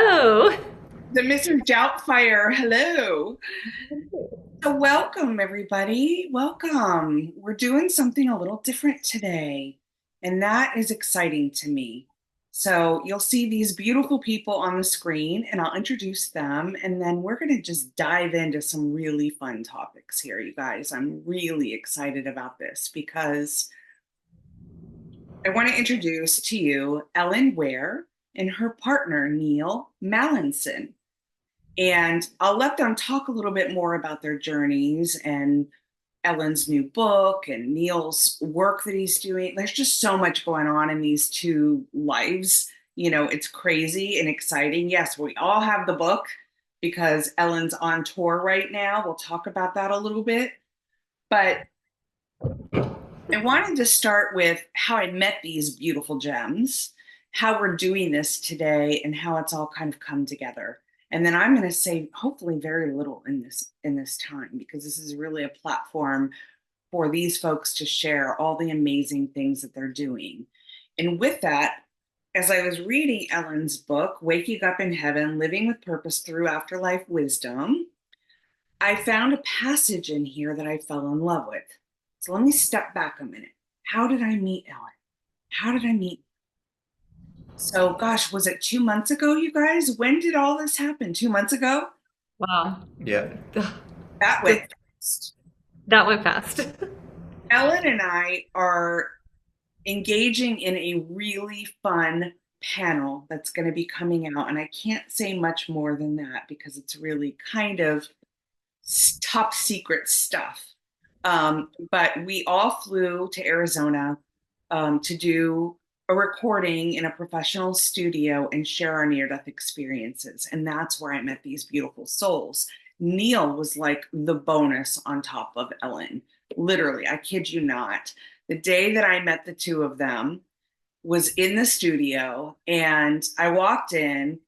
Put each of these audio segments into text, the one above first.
Hello. The Mr. Doubtfire, hello. So welcome everybody. Welcome. We're doing something a little different today, and that is exciting to me. So you'll see these beautiful people on the screen, and I'll introduce them, and then we're going to just dive into some really fun topics here, you guys. I'm really excited about this because I want to introduce to you Ellen Ware and her partner, Neil Mallinson. And I'll let them talk a little bit more about their journeys and Ellen's new book and Neil's work that he's doing. There's just so much going on in these two lives. It's crazy and exciting. Yes, we all have the book because Ellen's on tour right now. We'll talk about that a little bit. But I wanted to start with how I met these beautiful gems, how we're doing this today, and how it's all kind of come together. And then I'm going to say hopefully very little in this time because this is really a platform for these folks to share all the amazing things that they're doing. And with that, as I was reading Ellen's book, Waking Up in Heaven, Living with Purpose Through Afterlife Wisdom, I found a passage in here that I fell in love with. So let me step back a minute. How did I meet Ellen? How did I meet? So, gosh, was it 2 months ago, you guys? When did all this happen? 2 months ago? Wow. Yeah. That Th- went fast. That went fast. Ellen and I are engaging in a really fun panel that's going to be coming out. And I can't say much more than that because it's really kind of top secret stuff. But we all flew to Arizona to do a recording in a professional studio and share our near death experiences. And that's where I met these beautiful souls. Neil was like the bonus on top of Ellen. Literally, I kid you not. The day that I met the two of them was in the studio, and I walked in,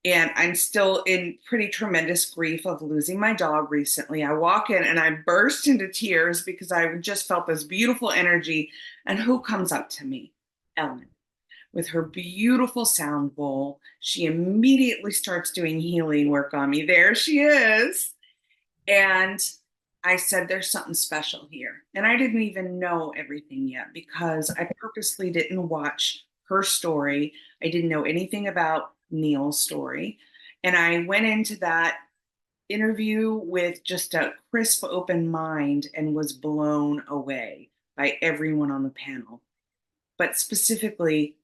and I'm still in pretty tremendous grief of losing my dog recently. I walk in and I burst into tears because I just felt this beautiful energy. And who comes up to me? Ellen, with her beautiful sound bowl. She immediately starts doing healing work on me. There she is. And I said, there's something special here. And I didn't even know everything yet because I purposely didn't watch her story. I didn't know anything about Neil's story. And I went into that interview with just a crisp, open mind and was blown away by everyone on the panel. But specifically,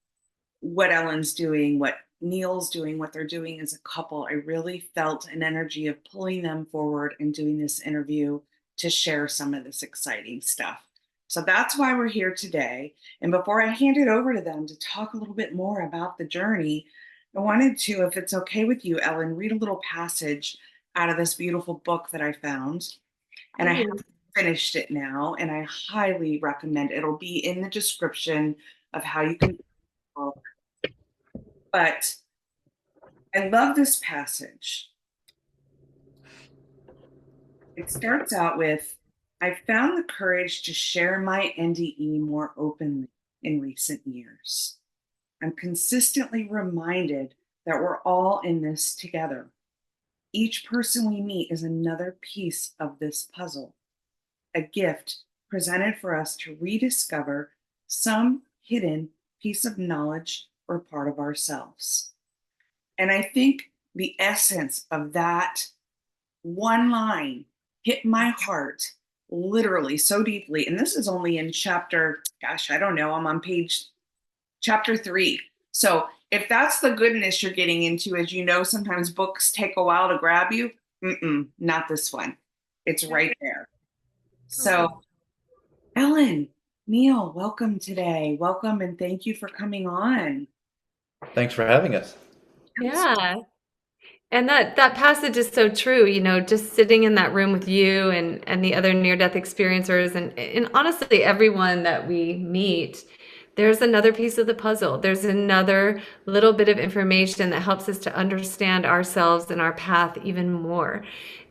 what Ellen's doing, what Neil's doing, what they're doing as a couple, I really felt an energy of pulling them forward and doing this interview to share some of this exciting stuff. So that's why we're here today. And before I hand it over to them to talk a little bit more about the journey, I wanted to, if it's okay with you, Ellen, read a little passage out of this beautiful book that I found. And I have finished it now, and I highly recommend it. It'll be in the description of how you can. But I love this passage. It starts out with, I found the courage to share my NDE more openly in recent years. I'm consistently reminded that we're all in this together. Each person we meet is another piece of this puzzle, a gift presented for us to rediscover some hidden piece of knowledge or part of ourselves. And I think the essence of that one line hit my heart literally so deeply. And this is only in chapter, gosh, I don't know, I'm on chapter 3. So if that's the goodness you're getting into, as you know, sometimes books take a while to grab you. Not this one. It's right there. So, Ellen, Neil, welcome today. Welcome and thank you for coming on. Thanks for having us. Yeah. And that passage is so true, just sitting in that room with you and the other near-death experiencers and honestly everyone that we meet, there's another piece of the puzzle. There's another little bit of information that helps us to understand ourselves and our path even more.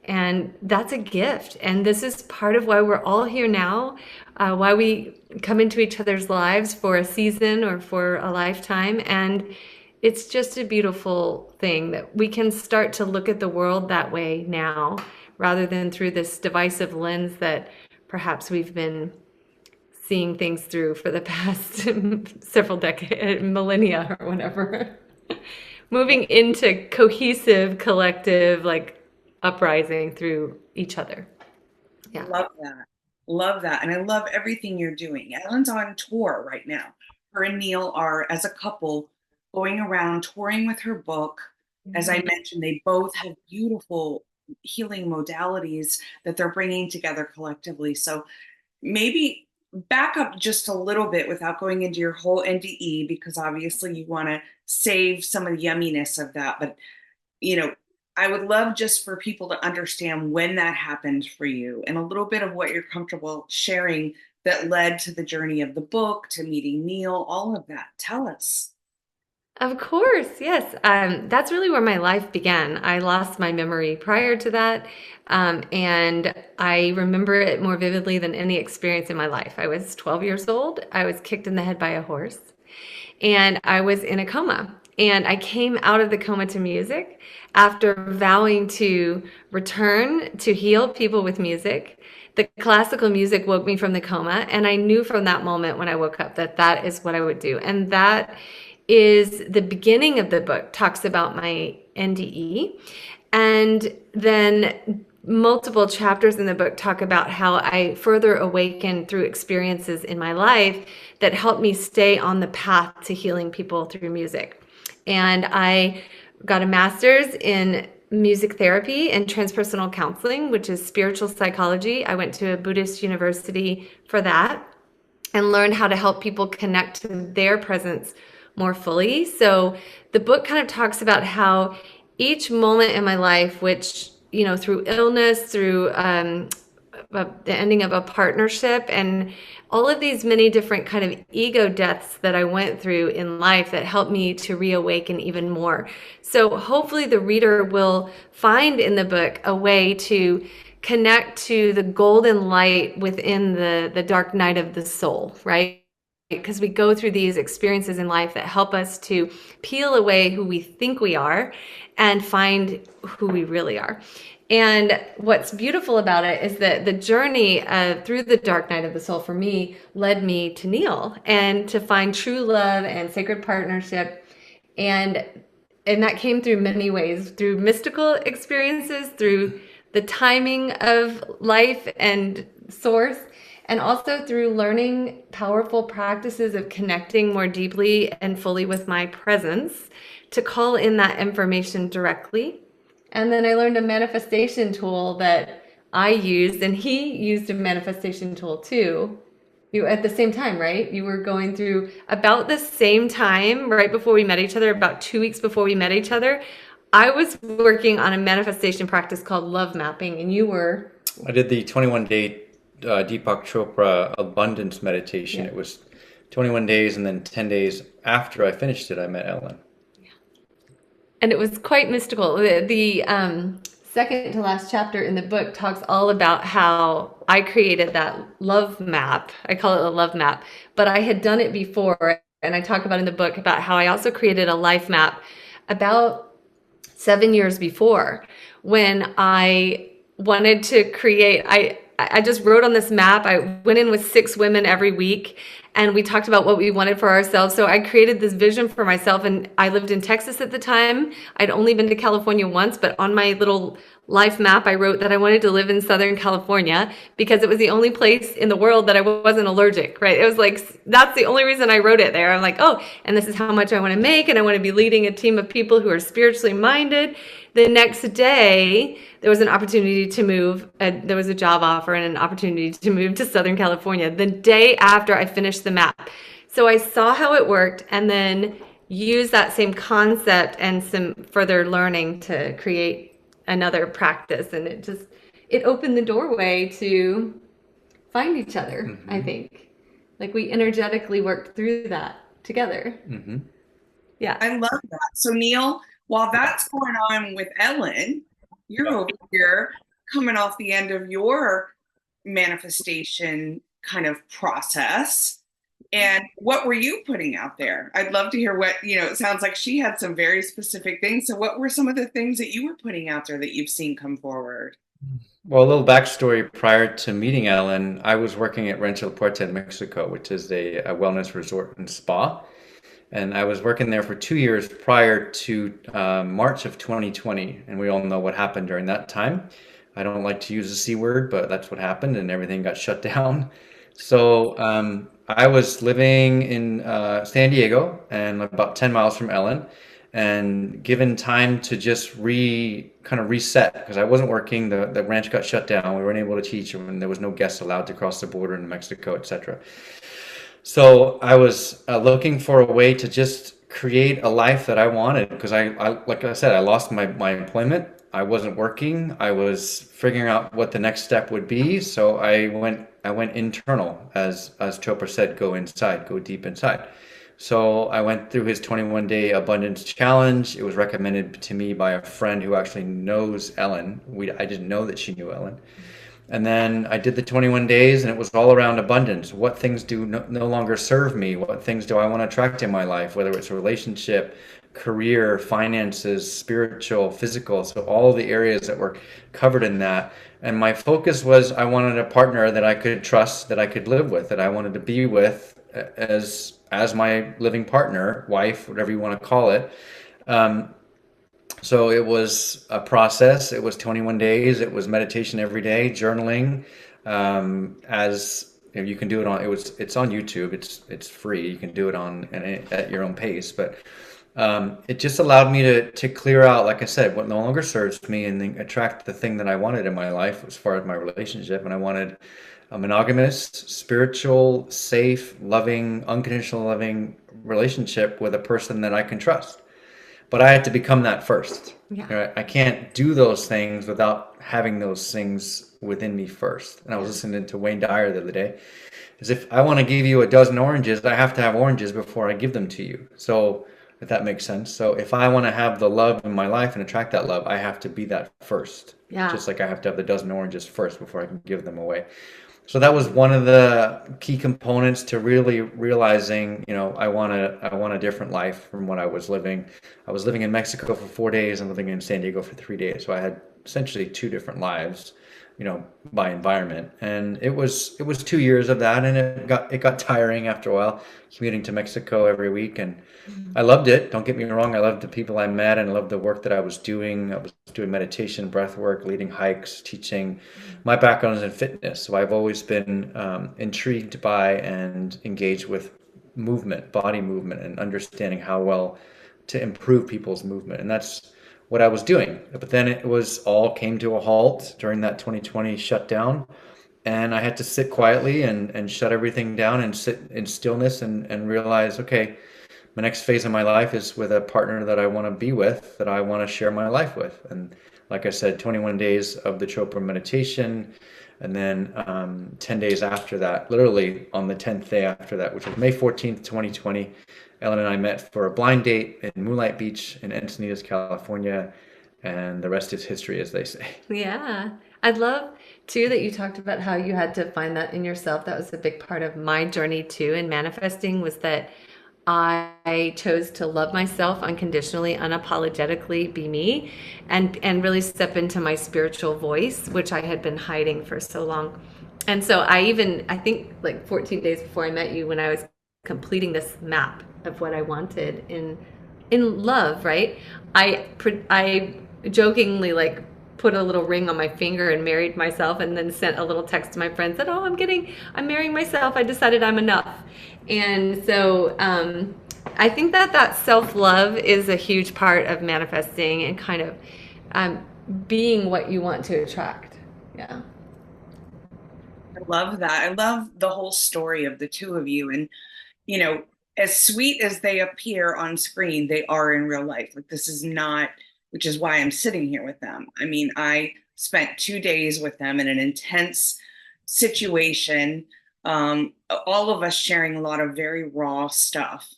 And that's a gift. And this is part of why we're all here now, why we come into each other's lives for a season or for a lifetime. And it's just a beautiful thing that we can start to look at the world that way now rather than through this divisive lens that perhaps we've been seeing things through for the past several decades, millennia or whatever. Moving into cohesive, collective, like uprising through each other. Yeah. Love that. Love that. And I love everything you're doing. Ellen's on tour right now. Her and Neil are, as a couple, going around touring with her book. As I mentioned, they both have beautiful healing modalities that they're bringing together collectively. So maybe back up just a little bit without going into your whole NDE, because obviously you want to save some of the yumminess of that. But you know, I would love just for people to understand when that happened for you and a little bit of what you're comfortable sharing that led to the journey of the book, to meeting Neil, all of that. Tell us. Of course, yes. That's really where my life began. I lost my memory prior to that, and I remember it more vividly than any experience in my life. I was 12 years old. I was kicked in the head by a horse, and I was in a coma. And I came out of the coma to music after vowing to return to heal people with music. The classical music woke me from the coma, and I knew from that moment when I woke up that that is what I would do. And that is the beginning of the book, talks about my NDE. And then multiple chapters in the book talk about how I further awakened through experiences in my life that helped me stay on the path to healing people through music. And I got a master's in music therapy and transpersonal counseling, which is spiritual psychology. I went to a Buddhist university for that and learned how to help people connect to their presence more fully. So the book kind of talks about how each moment in my life, which, you know, through illness, through the ending of a partnership, and all of these many different kind of ego deaths that I went through in life that helped me to reawaken even more. So hopefully the reader will find in the book a way to connect to the golden light within the dark night of the soul, right? Because we go through these experiences in life that help us to peel away who we think we are and find who we really are. And what's beautiful about it is that the journey through the dark night of the soul for me led me to Neil and to find true love and sacred partnership. And that came through many ways, through mystical experiences, through the timing of life and source, and also through learning powerful practices of connecting more deeply and fully with my presence to call in that information directly. And then I learned a manifestation tool that I used, and he used a manifestation tool too. You at the same time, right? You were going through about the same time, right before we met each other, about 2 weeks before we met each other. I was working on a manifestation practice called love mapping, and you were. I did the 21-day Deepak Chopra abundance meditation. Yeah. It was 21 days, and then 10 days after I finished it, I met Ellen. And it was quite mystical. The second to last chapter in the book talks all about how I created that love map. I call it a love map, but I had done it before. And I talk about in the book about how I also created a life map about 7 years before, when I wanted to create, I just wrote on this map. I went in with 6 women every week, and we talked about what we wanted for ourselves. So I created this vision for myself, and I lived in Texas at the time. I'd only been to California once, but on my little life map, I wrote that I wanted to live in Southern California because it was the only place in the world that I wasn't allergic, right? It was like, that's the only reason I wrote it there. I'm like, oh, and this is how much I want to make, and I want to be leading a team of people who are spiritually minded. The next day, there was an opportunity to move. There was a job offer and an opportunity to move to Southern California the day after I finished the map. So I saw how it worked and then used that same concept and some further learning to create another practice. And it opened the doorway to find each other, Mm-hmm. I think. Like we energetically worked through that together. Mm-hmm. Yeah. I love that. So Neil, while that's going on with Ellen, you're over here coming off the end of your manifestation kind of process. And what were you putting out there? I'd love to hear what, it sounds like she had some very specific things. So what were some of the things that you were putting out there that you've seen come forward? Well, a little backstory prior to meeting Ellen, I was working at Rancho La Puerta in Mexico, which is a wellness resort and spa. And I was working there for 2 years prior to March of 2020. And we all know what happened during that time. I don't like to use the C word, but that's what happened, and everything got shut down. So I was living in San Diego and about 10 miles from Ellen, and given time to just kind of reset because I wasn't working. The ranch got shut down. We weren't able to teach, and there was no guests allowed to cross the border into Mexico, etc. So I was looking for a way to just create a life that I wanted because like I said, I lost my employment. I wasn't working. I was figuring out what the next step would be. So I went internal, as Chopra said, go inside, go deep inside. So I went through his 21-day abundance challenge. It was recommended to me by a friend who actually knows Ellen. I didn't know that she knew Ellen. And then I did the 21 days, and it was all around abundance. What things do no longer serve me? What things do I want to attract in my life? Whether it's a relationship, career, finances, spiritual, physical. So all the areas that were covered in that. And my focus was I wanted a partner that I could trust, that I could live with, that I wanted to be with as my living partner, wife, whatever you want to call it. Um, so it was a process. It was 21 days. It was meditation every day, journaling. As you can do it on, it's on YouTube. It's free. You can do it at your own pace. But it just allowed me to clear out, like I said, what no longer serves me, and then attract the thing that I wanted in my life as far as my relationship. And I wanted a monogamous, spiritual, safe, loving, unconditional loving relationship with a person that I can trust. But I had to become that first. Yeah. I can't do those things without having those things within me first. And I was listening to Wayne Dyer the other day. As if I want to give you a dozen oranges, I have to have oranges before I give them to you. So if that makes sense. So if I want to have the love in my life and attract that love, I have to be that first. Yeah. Just like I have to have the dozen oranges first before I can give them away. So that was one of the key components to really realizing, I want a different life from what I was living. I was living in Mexico for 4 days and living in San Diego for 3 days. So I had essentially two different lives, by environment. And it was 2 years of that, and it got tiring after a while, commuting to Mexico every week. And Mhm. I loved it. Don't get me wrong. I loved the people I met, and I loved the work that I was doing. I was doing meditation, breath work, leading hikes, teaching. My background is in fitness, so I've always been intrigued by and engaged with movement, body movement, and understanding how well to improve people's movement. And that's what I was doing. But then it was all came to a halt during that 2020 shutdown. And I had to sit quietly and shut everything down and sit in stillness and realize, okay, my next phase of my life is with a partner that I want to be with, that I want to share my life with. And like I said, 21 days of the Chopra meditation. And then 10 days after that, literally on the 10th day after that, which was May 14th, 2020, Ellen and I met for a blind date in Moonlight Beach in Encinitas, California. And the rest is history, as they say. Yeah. I love too that you talked about how you had to find that in yourself. That was a big part of my journey too in manifesting was that I chose to love myself unconditionally, unapologetically, be me, and really step into my spiritual voice, which I had been hiding for so long. And so I think like 14 days before I met you, when I was completing this map of what I wanted in love, right? I jokingly like put a little ring on my finger and married myself, and then sent a little text to my friend, said, "Oh, I'm marrying myself. I decided I'm enough." And so I think that self-love is a huge part of manifesting and kind of being what you want to attract. Yeah. I love that. I love the whole story of the two of you. And, you know, as sweet as they appear on screen, they are in real life. Like, this is not, which is why I'm sitting here with them. I mean, I spent 2 days with them in an intense situation, all of us sharing a lot of very raw stuff.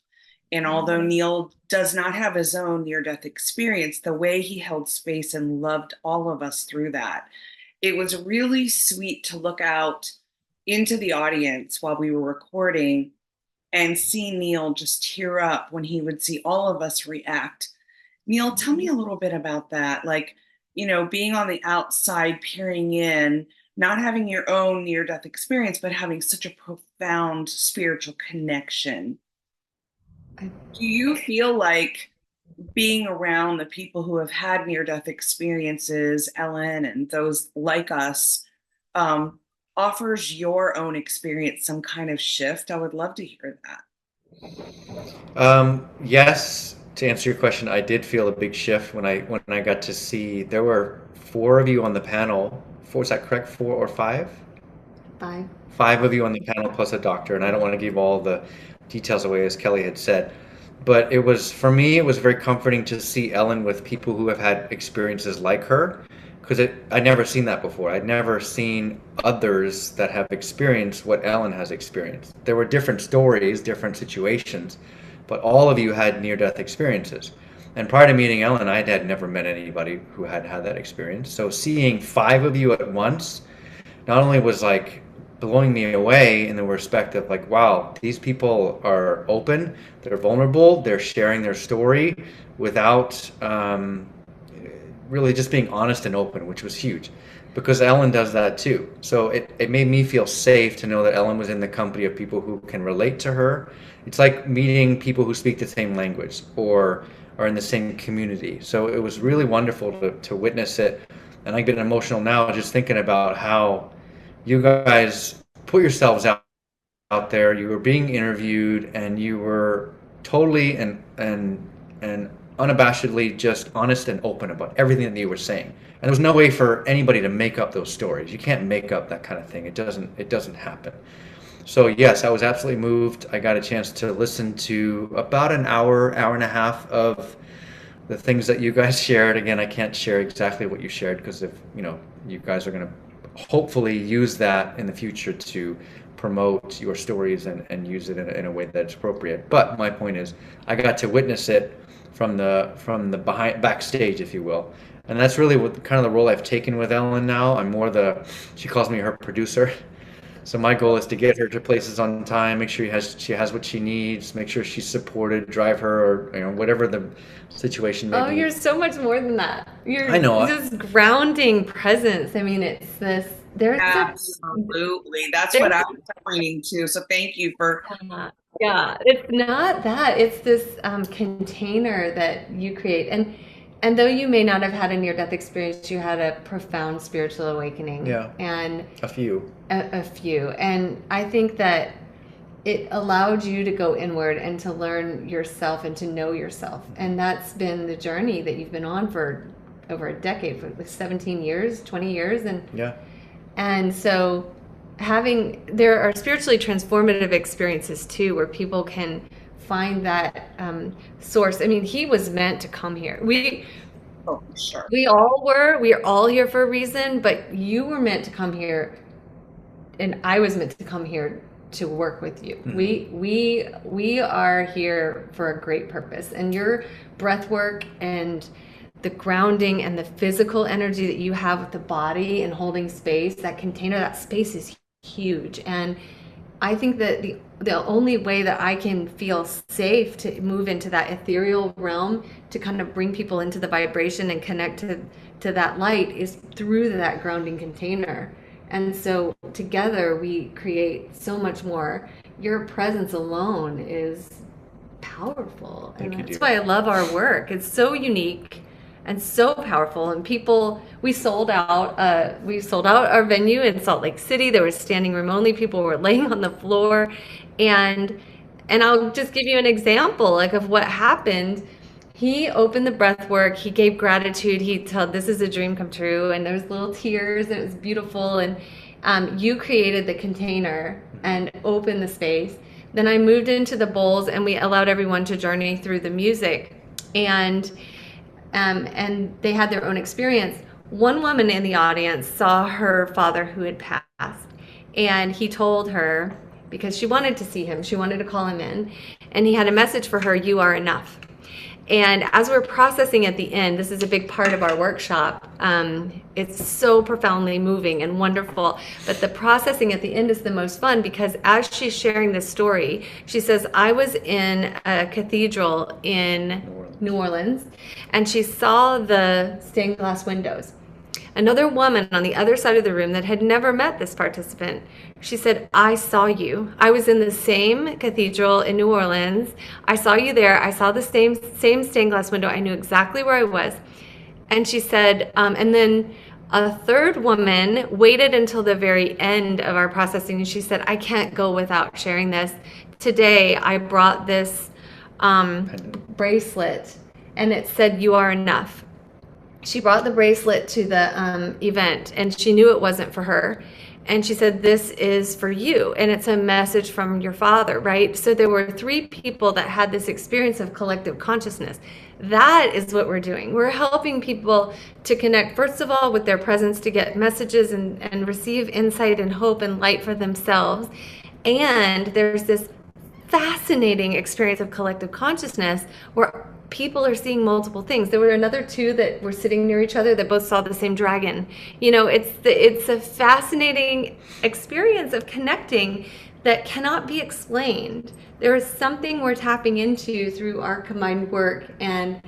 And although Neil does not have his own near death experience, the way he held space and loved all of us through that, it was really sweet to look out into the audience while we were recording and see Neil just tear up when he would see all of us react. Neil, tell me a little bit about that. Like, being on the outside, peering in, not having your own near death experience, but having such a profound spiritual connection. Do you feel like being around the people who have had near death experiences, Ellen, and those like us, um, offers your own experience some kind of shift? I would love to hear that. Yes, to answer your question, I did feel a big shift when I got to see there were four of you on the panel. Four, is that correct? Four or five? Bye. Five of you on the panel plus a doctor, and I don't want to give all the details away as Kelly had said. But it was, for me, it was very comforting to see Ellen with people who have had experiences like her, because I'd never seen that before. I'd never seen others that have experienced what Ellen has experienced. There were different stories, different situations, but all of you had near-death experiences. And prior to meeting Ellen, I had never met anybody who had had that experience. So seeing five of you at once not only was like blowing me away in the respect of like, wow, these people are open, they're vulnerable, they're sharing their story without really just being honest and open, which was huge because Ellen does that too. So it made me feel safe to know that Ellen was in the company of people who can relate to her. It's like meeting people who speak the same language or are in the same community. So it was really wonderful to witness it. And I get emotional now just thinking about how you guys put yourselves out there. You were being interviewed, and you were totally and unabashedly just honest and open about everything that you were saying. And there was no way for anybody to make up those stories. You can't make up that kind of thing. It doesn't happen. So yes, I was absolutely moved. I got a chance to listen to about an hour and a half of the things that you guys shared. Again, I can't share exactly what you shared because if you guys are going to hopefully use that in the future to promote your stories and use it in a way that's appropriate. But my point is, I got to witness it from the backstage, if you will, and that's really what kind of the role I've taken with Ellen now. I'm more she calls me her producer. So my goal is to get her to places on time, make sure she has what she needs, make sure she's supported, drive her, or whatever the situation may Oh, be. you're so much more than that. I You're know. just grounding presence. I mean, it's this, Absolutely. That's what there's, I'm finding too. So thank you for. yeah, it's not that. It's this container that you create. And though you may not have had a near-death experience, you had a profound spiritual awakening. Yeah. And A few. a few. And I think that it allowed you to go inward and to learn yourself and to know yourself. And that's been the journey that you've been on for over a decade, for like 17 years, 20 years. Yeah. And so there are spiritually transformative experiences too, where people can find that source. I mean, he was meant to come here. Oh, sure. We are all here for a reason, but you were meant to come here, and I was meant to come here to work with you. Mm-hmm. We are here for a great purpose, and your breath work and the grounding and the physical energy that you have with the body and holding space, that container, that space is huge. And I think that the only way that I can feel safe to move into that ethereal realm, to kind of bring people into the vibration and connect to that light, is through that grounding container. And so together we create so much more. Your presence alone is powerful. And that's why I love our work. It's so unique and so powerful. And we sold out our venue in Salt Lake City. There was standing room only. People were laying on the floor. And I'll just give you an example of what happened. He opened the breath work. He gave gratitude. He told, this is a dream come true. And there was little tears, and it was beautiful. And you created the container and opened the space. Then I moved into the bowls, and we allowed everyone to journey through the music. And they had their own experience. One woman in the audience saw her father who had passed, and he told her, because she wanted to see him, she wanted to call him in, and he had a message for her: you are enough. And as we're processing at the end, this is a big part of our workshop. It's so profoundly moving and wonderful. But the processing at the end is the most fun because as she's sharing this story, she says, I was in a cathedral in New Orleans and she saw the stained glass windows. Another woman on the other side of the room that had never met this participant. She said, I saw you. I was in the same cathedral in New Orleans. I saw you there. I saw the same stained glass window. I knew exactly where I was. And she said, and then a third woman waited until the very end of our processing. And she said, I can't go without sharing this. Today, I brought this bracelet and it said, you are enough. She brought the bracelet to the event and she knew it wasn't for her. And she said, this is for you. And it's a message from your father, right? So there were 3 people that had this experience of collective consciousness. That is what we're doing. We're helping people to connect, first of all, with their presence, to get messages and receive insight and hope and light for themselves. And there's this fascinating experience of collective consciousness where people are seeing multiple things. There were another 2 that were sitting near each other that both saw the same dragon. You know, it's a fascinating experience of connecting that cannot be explained. There is something we're tapping into through our combined work, and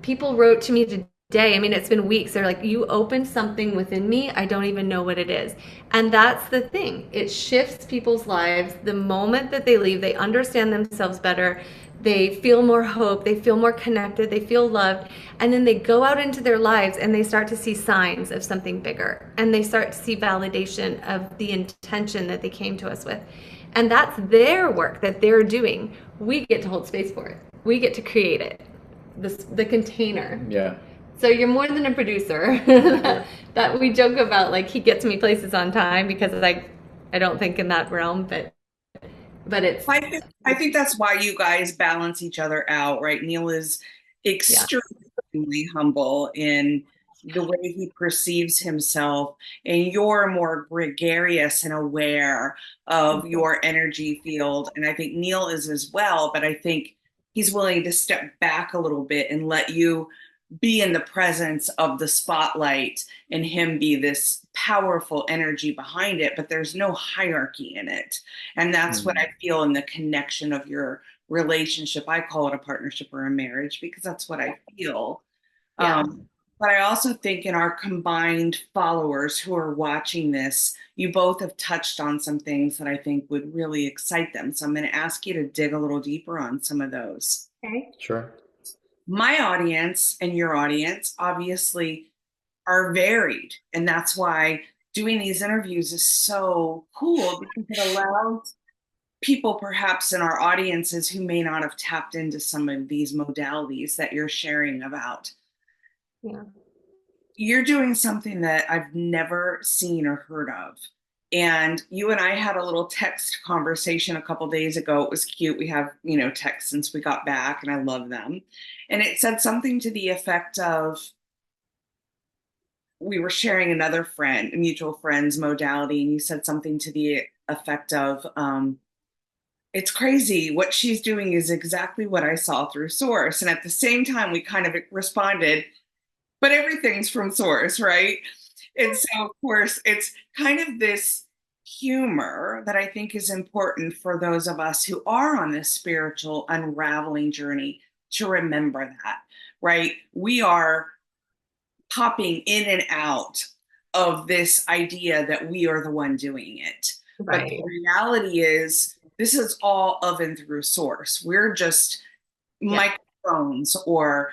people wrote to me today. I mean, it's been weeks. They're like, you opened something within me. I don't even know what it is. And that's the thing. It shifts people's lives. The moment that they leave, they understand themselves better. They feel more hope. They feel more connected. They feel loved. And then they go out into their lives and they start to see signs of something bigger. And they start to see validation of the intention that they came to us with. And that's their work that they're doing. We get to hold space for it. We get to create it. The container. Yeah. So you're more than a producer. That we joke about, like, he gets me places on time because I don't think in that realm, but it's I think that's why you guys balance each other out, right? Neil is extremely humble in the way he perceives himself, and you're more gregarious and aware of your energy field. And I think Neil is as well, but I think he's willing to step back a little bit and let you be in the presence of the spotlight and him be this powerful energy behind it, but there's no hierarchy in it. And that's what I feel in the connection of your relationship. I call it a partnership or a marriage because that's what I feel. Yeah. But I also think in our combined followers who are watching this, you both have touched on some things that I think would really excite them. So I'm going to ask you to dig a little deeper on some of those. Okay. Sure. My audience and your audience obviously are varied. And that's why doing these interviews is so cool because it allows people perhaps in our audiences who may not have tapped into some of these modalities that you're sharing about. Yeah. You're doing something that I've never seen or heard of. And you and I had a little text conversation a couple days ago. It was cute. We have, texts since we got back, and I love them. And it said something to the effect of, we were sharing another friend, a mutual friend's modality, and you said something to the effect of, it's crazy. What she's doing is exactly what I saw through Source. And at the same time, we kind of responded, but everything's from Source, right? And so, of course, it's kind of this humor that I think is important for those of us who are on this spiritual unraveling journey to remember that, right? We are popping in and out of this idea that we are the one doing it. Right. But the reality is, this is all of and through Source. We're just microphones or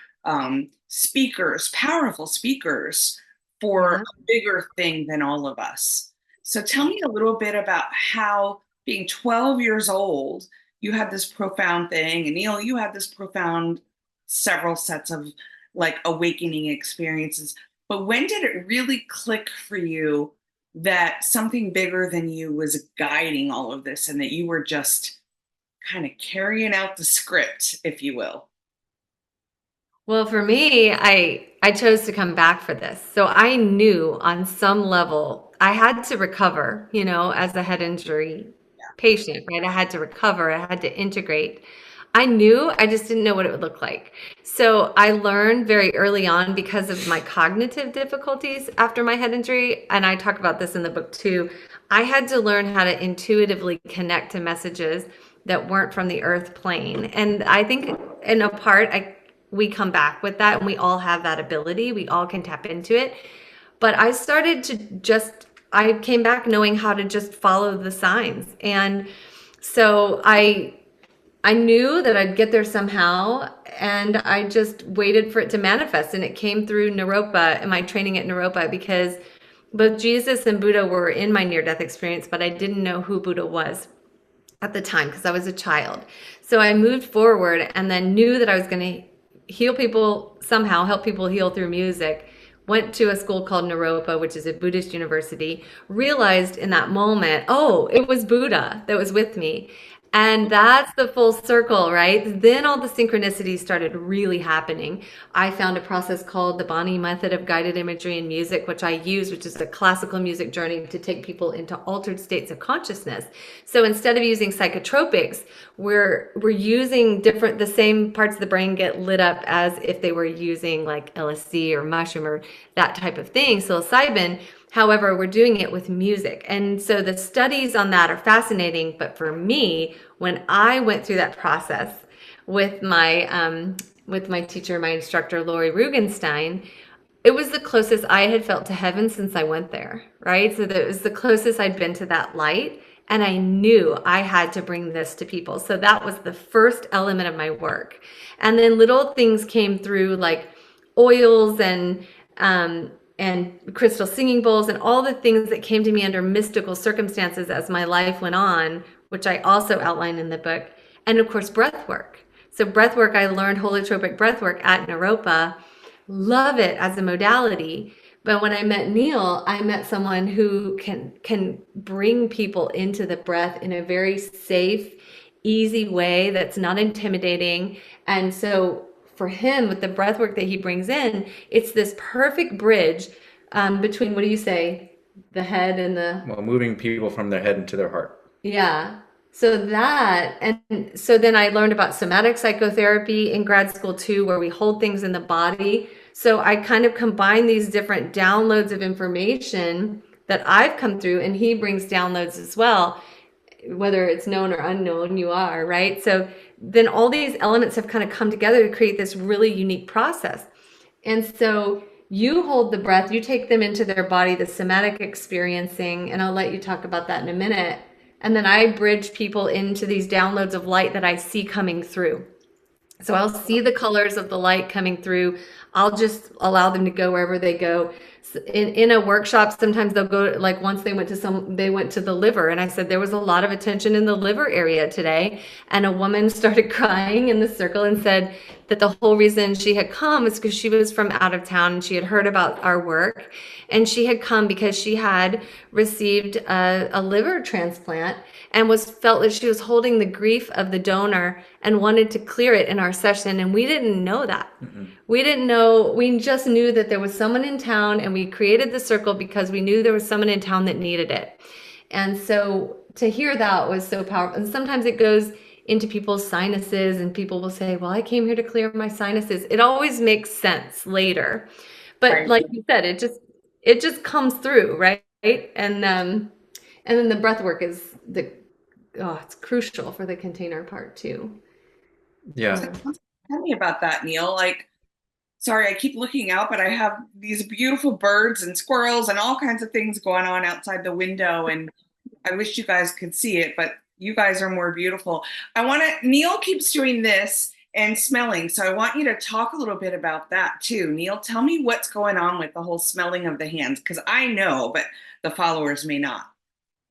speakers, powerful speakers for a bigger thing than all of us. So tell me a little bit about how, being 12 years old, you had this profound thing, and Neil, you had this profound several sets of like awakening experiences. But when did it really click for you that something bigger than you was guiding all of this and that you were just kind of carrying out the script, if you will? Well, for me, I chose to come back for this. So I knew on some level I had to recover, as a head injury patient, right? I had to recover, I had to integrate. I knew, I just didn't know what it would look like. So I learned very early on because of my cognitive difficulties after my head injury, and I talk about this in the book too. I had to learn how to intuitively connect to messages that weren't from the earth plane. And I think in a part, we come back with that, and we all have that ability. We all can tap into it. But I started to just, I came back knowing how to just follow the signs. And so I knew that I'd get there somehow, and I just waited for it to manifest. And it came through Naropa and my training at Naropa, because both Jesus and Buddha were in my near death experience, but I didn't know who Buddha was at the time because I was a child. So I moved forward and then knew that I was going to heal people somehow, help people heal through music. Went to a school called Naropa, which is a Buddhist university. Realized in that moment, oh, it was Buddha that was with me. And that's the full circle, right? Then all the synchronicities started really happening. I found a process called the Bonnie Method of Guided Imagery and Music, which I use, which is a classical music journey to take people into altered states of consciousness. So instead of using psychotropics, we're using the same parts of the brain get lit up as if they were using like LSD or mushroom or that type of thing, psilocybin. However, we're doing it with music. And so the studies on that are fascinating. But for me, when I went through that process with my teacher, my instructor, Lori Rugenstein, it was the closest I had felt to heaven since I went there, right? So that it was the closest I'd been to that light. And I knew I had to bring this to people. So that was the first element of my work. And then little things came through like oils and crystal singing bowls and all the things that came to me under mystical circumstances as my life went on, which I also outline in the book. And of course, breath work. So breath work, I learned holotropic breath work at Naropa. Love it as a modality. But when I met Neil, I met someone who can bring people into the breath in a very safe, easy way that's not intimidating. And so for him, with the breath work that he brings in, it's this perfect bridge between, what do you say, the head and the, Well, moving people from their head into their heart. yeah. So that, and so then I learned about somatic psychotherapy in grad school too, where we hold things in the body. So I kind of combine these different downloads of information that I've come through, and he brings downloads as well, whether it's known or unknown, you are, right? So then all these elements have kind of come together to create this really unique process. And so you hold the breath, you take them into their body, the somatic experiencing, and I'll let you talk about that in a minute. And then I bridge people into these downloads of light that I see coming through. So I'll see the colors of the light coming through. I'll just allow them to go wherever they go. In a workshop, sometimes they'll go, like once they went to the liver, and I said there was a lot of attention in the liver area today, and a woman started crying in the circle and said that the whole reason she had come is because she was from out of town and she had heard about our work, and she had come because she had received a liver transplant and felt that she was holding the grief of the donor and wanted to clear it in our session. And we didn't know that. We didn't know, we just knew that there was someone in town, and we created the circle because we knew there was someone in town that needed it. And so to hear that was so powerful. And sometimes it goes into people's sinuses, and people will say, well, I came here to clear my sinuses. It always makes sense later. But Right. like you said, it just comes through, right? And then the breath work is it's crucial for the container part too. Yeah. Tell me about that, Neil. Like, sorry, I keep looking out, but I have these beautiful birds and squirrels and all kinds of things going on outside the window. And I wish you guys could see it, but you guys are more beautiful. Neil keeps doing this and smelling. So I want you to talk a little bit about that too. Neil, tell me what's going on with the whole smelling of the hands, because I know, but the followers may not.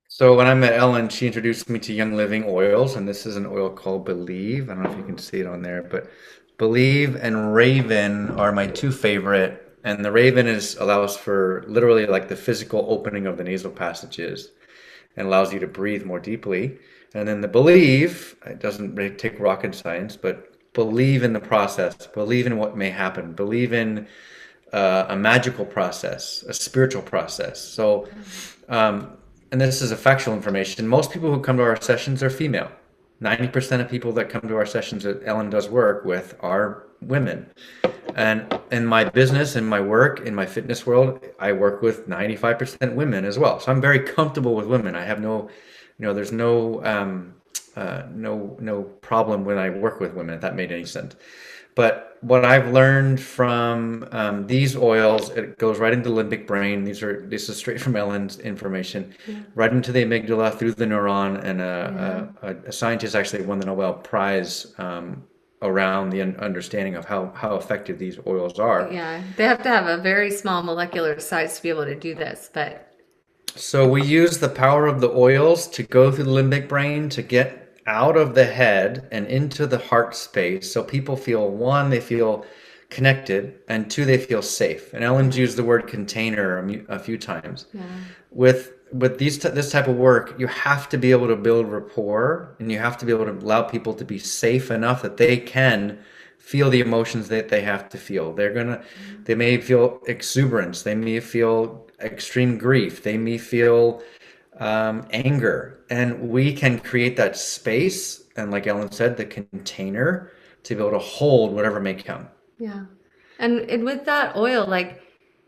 So when I met Ellen, she introduced me to Young Living oils, and this is an oil called Believe. I don't know if you can see it on there, but Believe and Raven are my two favorite. And the Raven allows for literally like the physical opening of the nasal passages and allows you to breathe more deeply. And then the Believe, it doesn't really take rocket science, but believe in the process, believe in what may happen, believe in a magical process, a spiritual process. So, and this is a factual information. Most people who come to our sessions are female. 90% of people that come to our sessions that Ellen does work with are women. And in my business, in my work, in my fitness world, I work with 95% women as well. So I'm very comfortable with women. I have no, there's no problem when I work with women, if that made any sense. But what I've learned from these oils, it goes right into the limbic brain. This is straight from Ellen's information, Yeah. right into the amygdala through the neuron. And Yeah. a scientist actually won the Nobel Prize around the understanding of how effective these oils are. Yeah. They have to have a very small molecular size to be able to do this, but So we use the power of the oils to go through the limbic brain to get out of the head and into the heart space. So people feel, one, they feel connected, and two, they feel safe. And Ellen's used the word container a few times. yeah. With this type of work, you have to be able to build rapport, and you have to be able to allow people to be safe enough that they can feel the emotions that they have to feel. They may feel exuberance, they may feel extreme grief, they may feel anger, and we can create that space, and like Ellen said, the container to be able to hold whatever may come. Yeah. And with that oil, like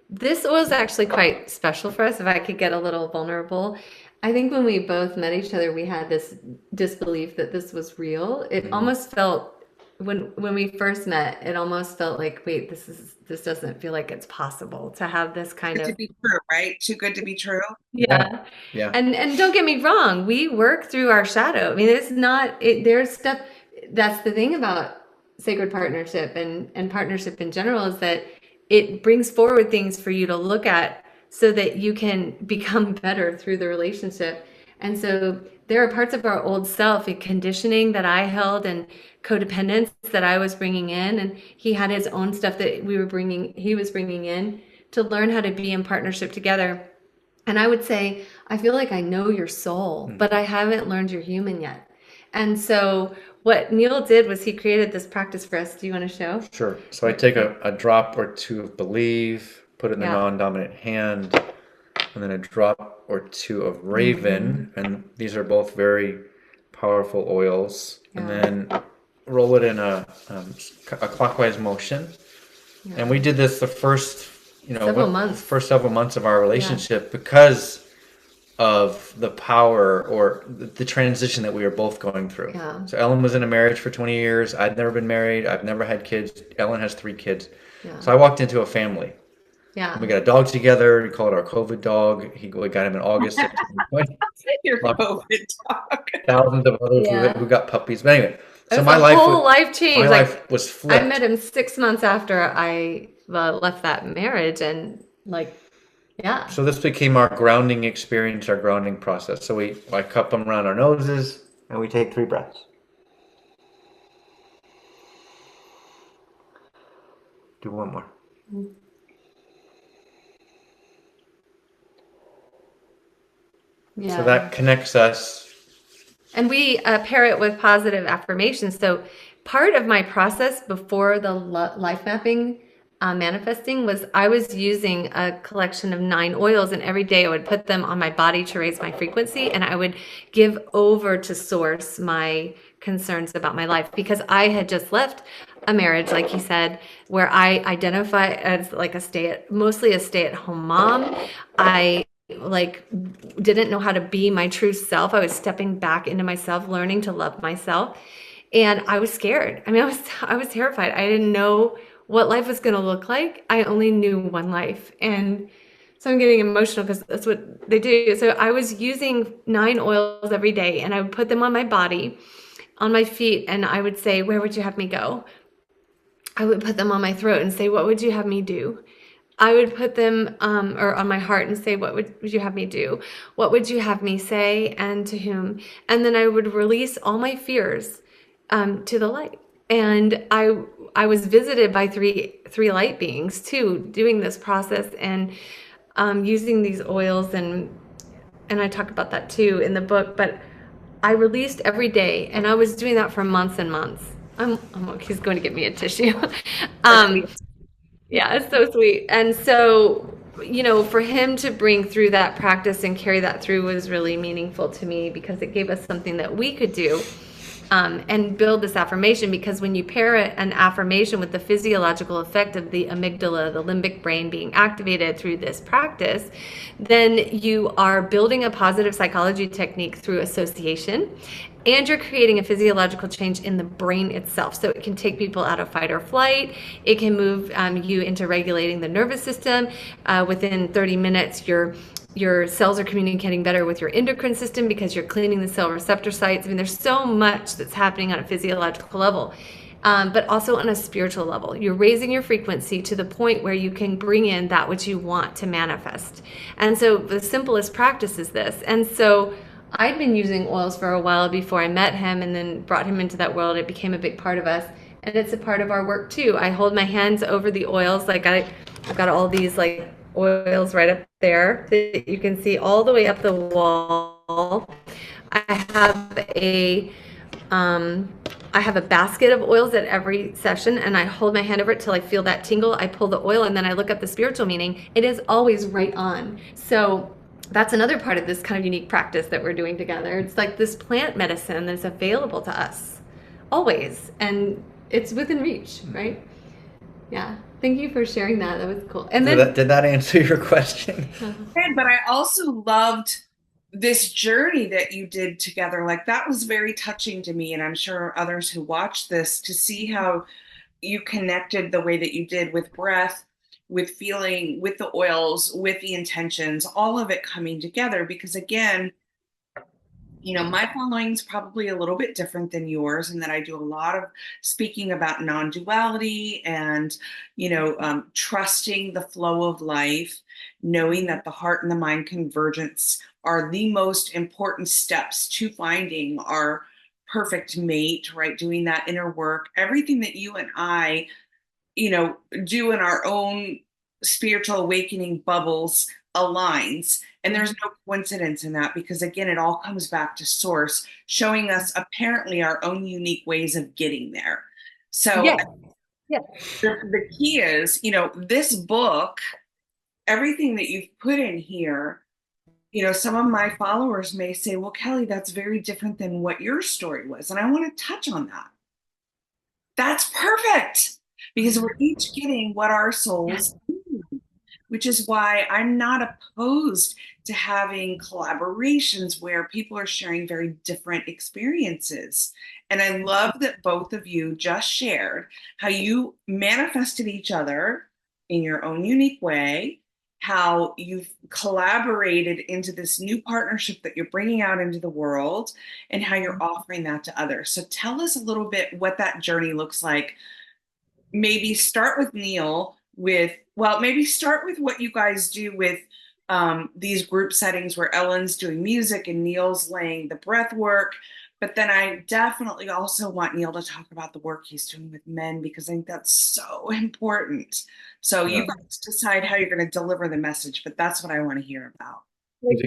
this oil is actually quite special for us. If I could get a little vulnerable, I think when we both met each other, we had this disbelief that this was real. It almost felt when we first met, it almost felt like, wait, this doesn't feel like it's possible to have this kind Good to of be true, right? Too good to be true. yeah. Yeah. And don't get me wrong, we work through our shadow. I mean, it's not there's stuff that's the thing about sacred partnership and partnership in general is that it brings forward things for you to look at so that you can become better through the relationship. And so there are parts of our old self and conditioning that I held and codependence that I was bringing in, and he had his own stuff that he was bringing in to learn how to be in partnership together. And I would say, I feel like I know your soul, but I haven't learned your human yet. And so what Neil did was he created this practice for us. Do you want to show? Sure. So I take a drop or two of believe, put it in the Yeah. non-dominant hand, and then a drop or two of raven, and these are both very powerful oils. And Yeah. then roll it in a clockwise motion. And we did this the first, first several months of our relationship because of the power or the transition that we were both going through. Yeah. So Ellen was in a marriage for 20 years. I'd never been married. I've never had kids. Ellen has 3 kids. Yeah. So I walked into a family. Yeah. We got a dog together. We call it our COVID dog. We got him in August of 2020. Your COVID talk. Thousands of others Yeah. who got puppies. But anyway, It so was my a life whole was, life change. my Like life was I flipped. met him 6 months after I left that marriage, and like, yeah. So this became our grounding experience, our grounding process. So I cup them around our noses, and we take 3 breaths. Do one more. Yeah. So that connects us. And we pair it with positive affirmations. So part of my process before the life mapping manifesting was I was using a collection of 9 oils, and every day I would put them on my body to raise my frequency, and I would give over to source my concerns about my life because I had just left a marriage, like he said, where I identify as like mostly a stay-at-home mom. I didn't know how to be my true self. I was stepping back into myself, learning to love myself. And I was scared. I mean, I was terrified. I didn't know what life was going to look like. I only knew one life. And so I'm getting emotional because that's what they do. So I was using 9 oils every day, and I would put them on my body, on my feet, and I would say, where would you have me go? I would put them on my throat and say, what would you have me do? I would put them or on my heart and say, what would you have me do? What would you have me say, and to whom? And then I would release all my fears to the light. And I was visited by three light beings too, doing this process and using these oils, and I talk about that too in the book. But I released every day, and I was doing that for months and months. He's going to get me a tissue. Yeah, it's so sweet. And so, for him to bring through that practice and carry that through was really meaningful to me because it gave us something that we could do and build this affirmation, because when you pair an affirmation with the physiological effect of the amygdala, the limbic brain being activated through this practice, then you are building a positive psychology technique through association, and you're creating a physiological change in the brain itself. So it can take people out of fight or flight. It can move you into regulating the nervous system. Within 30 minutes, your cells are communicating better with your endocrine system because you're cleaning the cell receptor sites. I mean, there's so much that's happening on a physiological level, but also on a spiritual level. You're raising your frequency to the point where you can bring in that which you want to manifest. And so the simplest practice is this. And so I'd been using oils for a while before I met him, and then brought him into that world. It became a big part of us, and it's a part of our work too. I hold my hands over the oils. Like I've got all these like oils right up there that you can see all the way up the wall. I have a basket of oils at every session, and I hold my hand over it till I feel that tingle. I pull the oil, and then I look up the spiritual meaning. It is always right on. So that's another part of this kind of unique practice that we're doing together. It's like this plant medicine that's available to us always, and it's within reach, right? Yeah. Thank you for sharing that. That was cool. And then Did that answer your question? But I also loved this journey that you did together. Like that was very touching to me, and I'm sure others who watched this, to see how you connected the way that you did with breath, with feeling, with the oils, with the intentions, all of it coming together. Because again, my following is probably a little bit different than yours, and that I do a lot of speaking about non-duality and, trusting the flow of life, knowing that the heart and the mind convergence are the most important steps to finding our perfect mate, right? Doing that inner work, everything that you and I, do in our own spiritual awakening bubbles aligns. And there's no coincidence in that, because again, it all comes back to source, showing us apparently our own unique ways of getting there. So yeah. The key is, this book, everything that you've put in here, some of my followers may say, well, Kelly, that's very different than what your story was. And I want to touch on that. That's perfect, because we're each getting what our souls need, which is why I'm not opposed to having collaborations where people are sharing very different experiences. And I love that both of you just shared how you manifested each other in your own unique way, how you've collaborated into this new partnership that you're bringing out into the world, and how you're offering that to others. So tell us a little bit what that journey looks like. Maybe start with Neil maybe start with what you guys do with these group settings where Ellen's doing music and Neil's laying the breath work. But then I definitely also want Neil to talk about the work he's doing with men, because I think that's so important. So you guys decide how you're going to deliver the message, but that's what I want to hear about.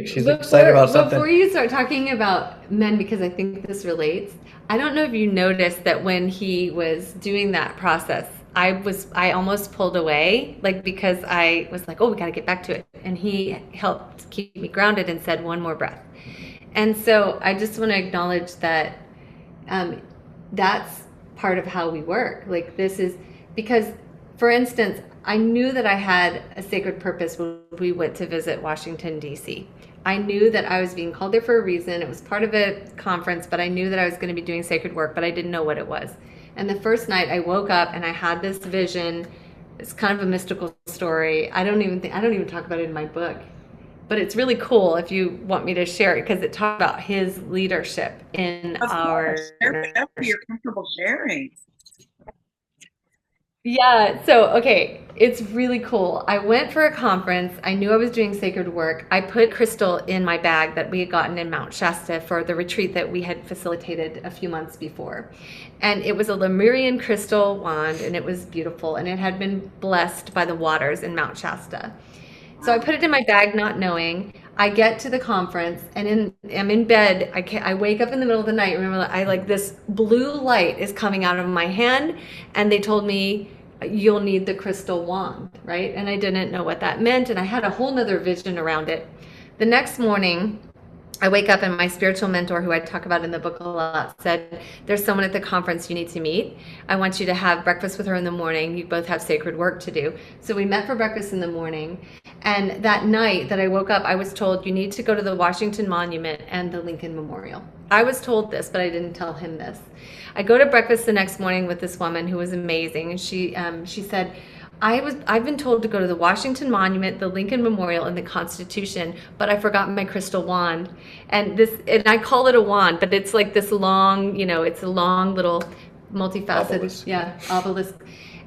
She's excited about something. Before you start talking about men, because I think this relates, I don't know if you noticed that when he was doing that process, I almost pulled away, like, because I was like, oh, we got to get back to it. And he helped keep me grounded and said, one more breath. And so I just want to acknowledge that that's part of how we work. Like, this is because, for instance, I knew that I had a sacred purpose when we went to visit Washington, D.C. I knew that I was being called there for a reason. It was part of a conference, but I knew that I was going to be doing sacred work, but I didn't know what it was. And the first night I woke up and I had this vision. It's kind of a mystical story. I don't even talk about it in my book, but it's really cool if you want me to share it, because it talks about his leadership in our. Whatever you're comfortable sharing. Yeah, so, okay, it's really cool. I went for a conference. I knew I was doing sacred work. I put crystal in my bag that we had gotten in Mount Shasta for the retreat that we had facilitated a few months before. And it was a Lemurian crystal wand, and it was beautiful, and it had been blessed by the waters in Mount Shasta. So I put it in my bag, not knowing. I get to the conference, and I'm in bed. I wake up in the middle of the night. Remember, this blue light is coming out of my hand, and they told me, you'll need the crystal wand, right? And I didn't know what that meant, and I had a whole nother vision around it. The next morning, I wake up and my spiritual mentor, who I talk about in the book a lot, said, there's someone at the conference you need to meet. I want you to have breakfast with her in the morning. You both have sacred work to do. So we met for breakfast in the morning. And that night that I woke up, I was told, you need to go to the Washington Monument and the Lincoln Memorial. I was told this, but I didn't tell him this. I go to breakfast the next morning with this woman who was amazing. And she said, I've been told to go to the Washington Monument, the Lincoln Memorial, and the Constitution, but I forgot my crystal wand. And I call it a wand, but it's like this long, it's a long little multifaceted, Obelisk. yeah, obelisk.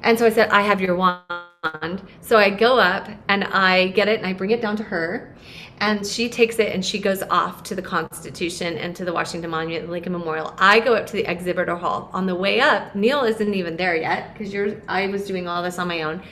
And so I said, I have your wand. So I go up and I get it and I bring it down to her, and she takes it and she goes off to the Constitution and to the Washington Monument and the Lincoln Memorial. I go up to the exhibitor hall. On the way up, Neil isn't even there yet because I was doing all this on my own.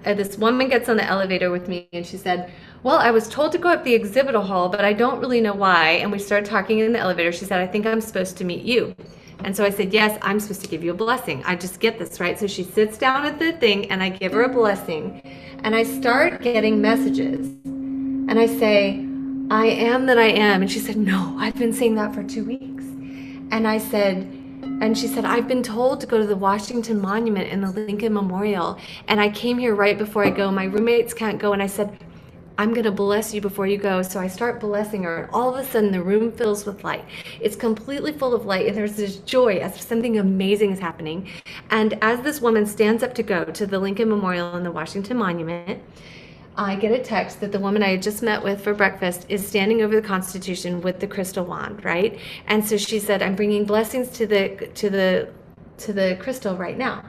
This woman gets on the elevator with me and she said, well, I was told to go up the exhibitor hall, but I don't really know why. And we started talking in the elevator. She said, I think I'm supposed to meet you. And so I said, yes, I'm supposed to give you a blessing. I just get this, right? So she sits down at the thing and I give her a blessing and I start getting messages. And I say, I am that I am. And she said, no, I've been saying that for 2 weeks. And she said, I've been told to go to the Washington Monument and the Lincoln Memorial. And I came here right before I go. My roommates can't go. And I said, I'm going to bless you before you go. So I start blessing her, and all of a sudden the room fills with light. It's completely full of light, and there's this joy as if something amazing is happening. And as this woman stands up to go to the Lincoln Memorial and the Washington Monument, I get a text that the woman I had just met with for breakfast is standing over the Constitution with the crystal wand, right? And so she said, I'm bringing blessings to the crystal right now.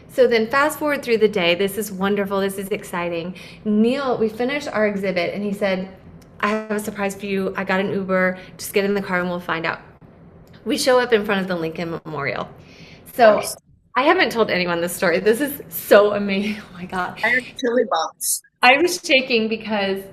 So then fast forward through the day. This is wonderful. This is exciting. Neil, we finished our exhibit and he said, I have a surprise for you. I got an Uber. Just get in the car and we'll find out. We show up in front of the Lincoln Memorial. So I haven't told anyone this story. This is so amazing. Oh my God. I have chili bumps. I was shaking because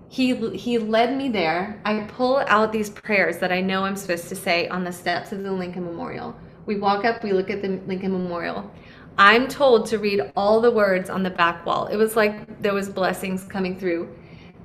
he led me there. I pull out these prayers that I know I'm supposed to say on the steps of the Lincoln Memorial. We walk up, we look at the Lincoln Memorial. I'm told to read all the words on the back wall. It was like there was blessings coming through.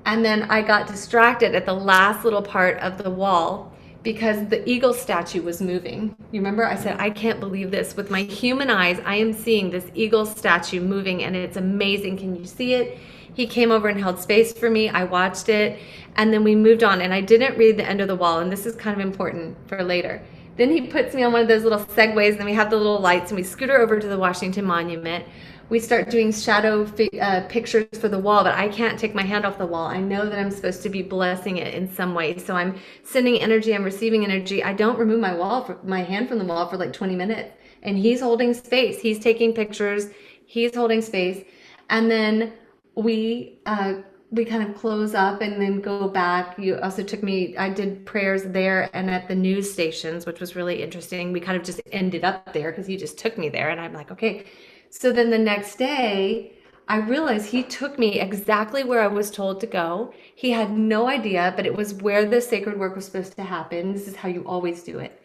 And then I got distracted at the last little part of the wall because the eagle statue was moving. You remember I said, I can't believe this. With my human eyes, I am seeing this eagle statue moving and it's amazing. Can you see it? He came over and held space for me. I watched it and then we moved on, and I didn't read the end of the wall, and this is kind of important for later. Then he puts me on one of those little segways, and then we have the little lights, and we scooter over to the Washington Monument. We start doing shadow pictures for the wall, but I can't take my hand off the wall. I know that I'm supposed to be blessing it in some way. So I'm sending energy, I'm receiving energy. I don't remove my hand from the wall for like 20 minutes. And he's holding space. He's taking pictures. He's holding space. And then we kind of close up and then go back. You also took me, I did prayers there and at the news stations, which was really interesting. We kind of just ended up there because he just took me there, and I'm like, okay. So then the next day, I realized he took me exactly where I was told to go. He had no idea, but it was where the sacred work was supposed to happen. This is how you always do it.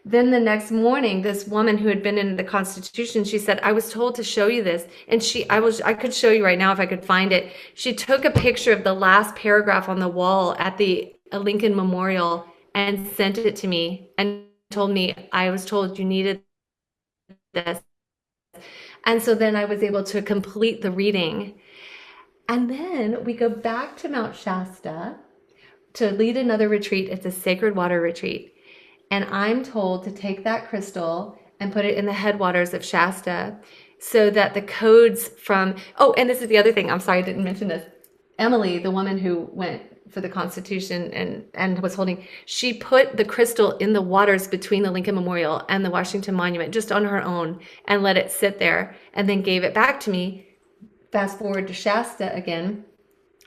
Then the next morning, this woman who had been in the Constitution, she said, I was told to show you this. And I could show you right now if I could find it. She took a picture of the last paragraph on the wall at the Lincoln Memorial and sent it to me and told me, I was told you needed this. And so then I was able to complete the reading. And then we go back to Mount Shasta to lead another retreat. It's a sacred water retreat. And I'm told to take that crystal and put it in the headwaters of Shasta so that the codes from, oh, and this is the other thing. I'm sorry, I didn't mention this. Emily, the woman who went for the Constitution and was holding, she put the crystal in the waters between the Lincoln Memorial and the Washington Monument just on her own and let it sit there and then gave it back to me. Fast forward to Shasta again.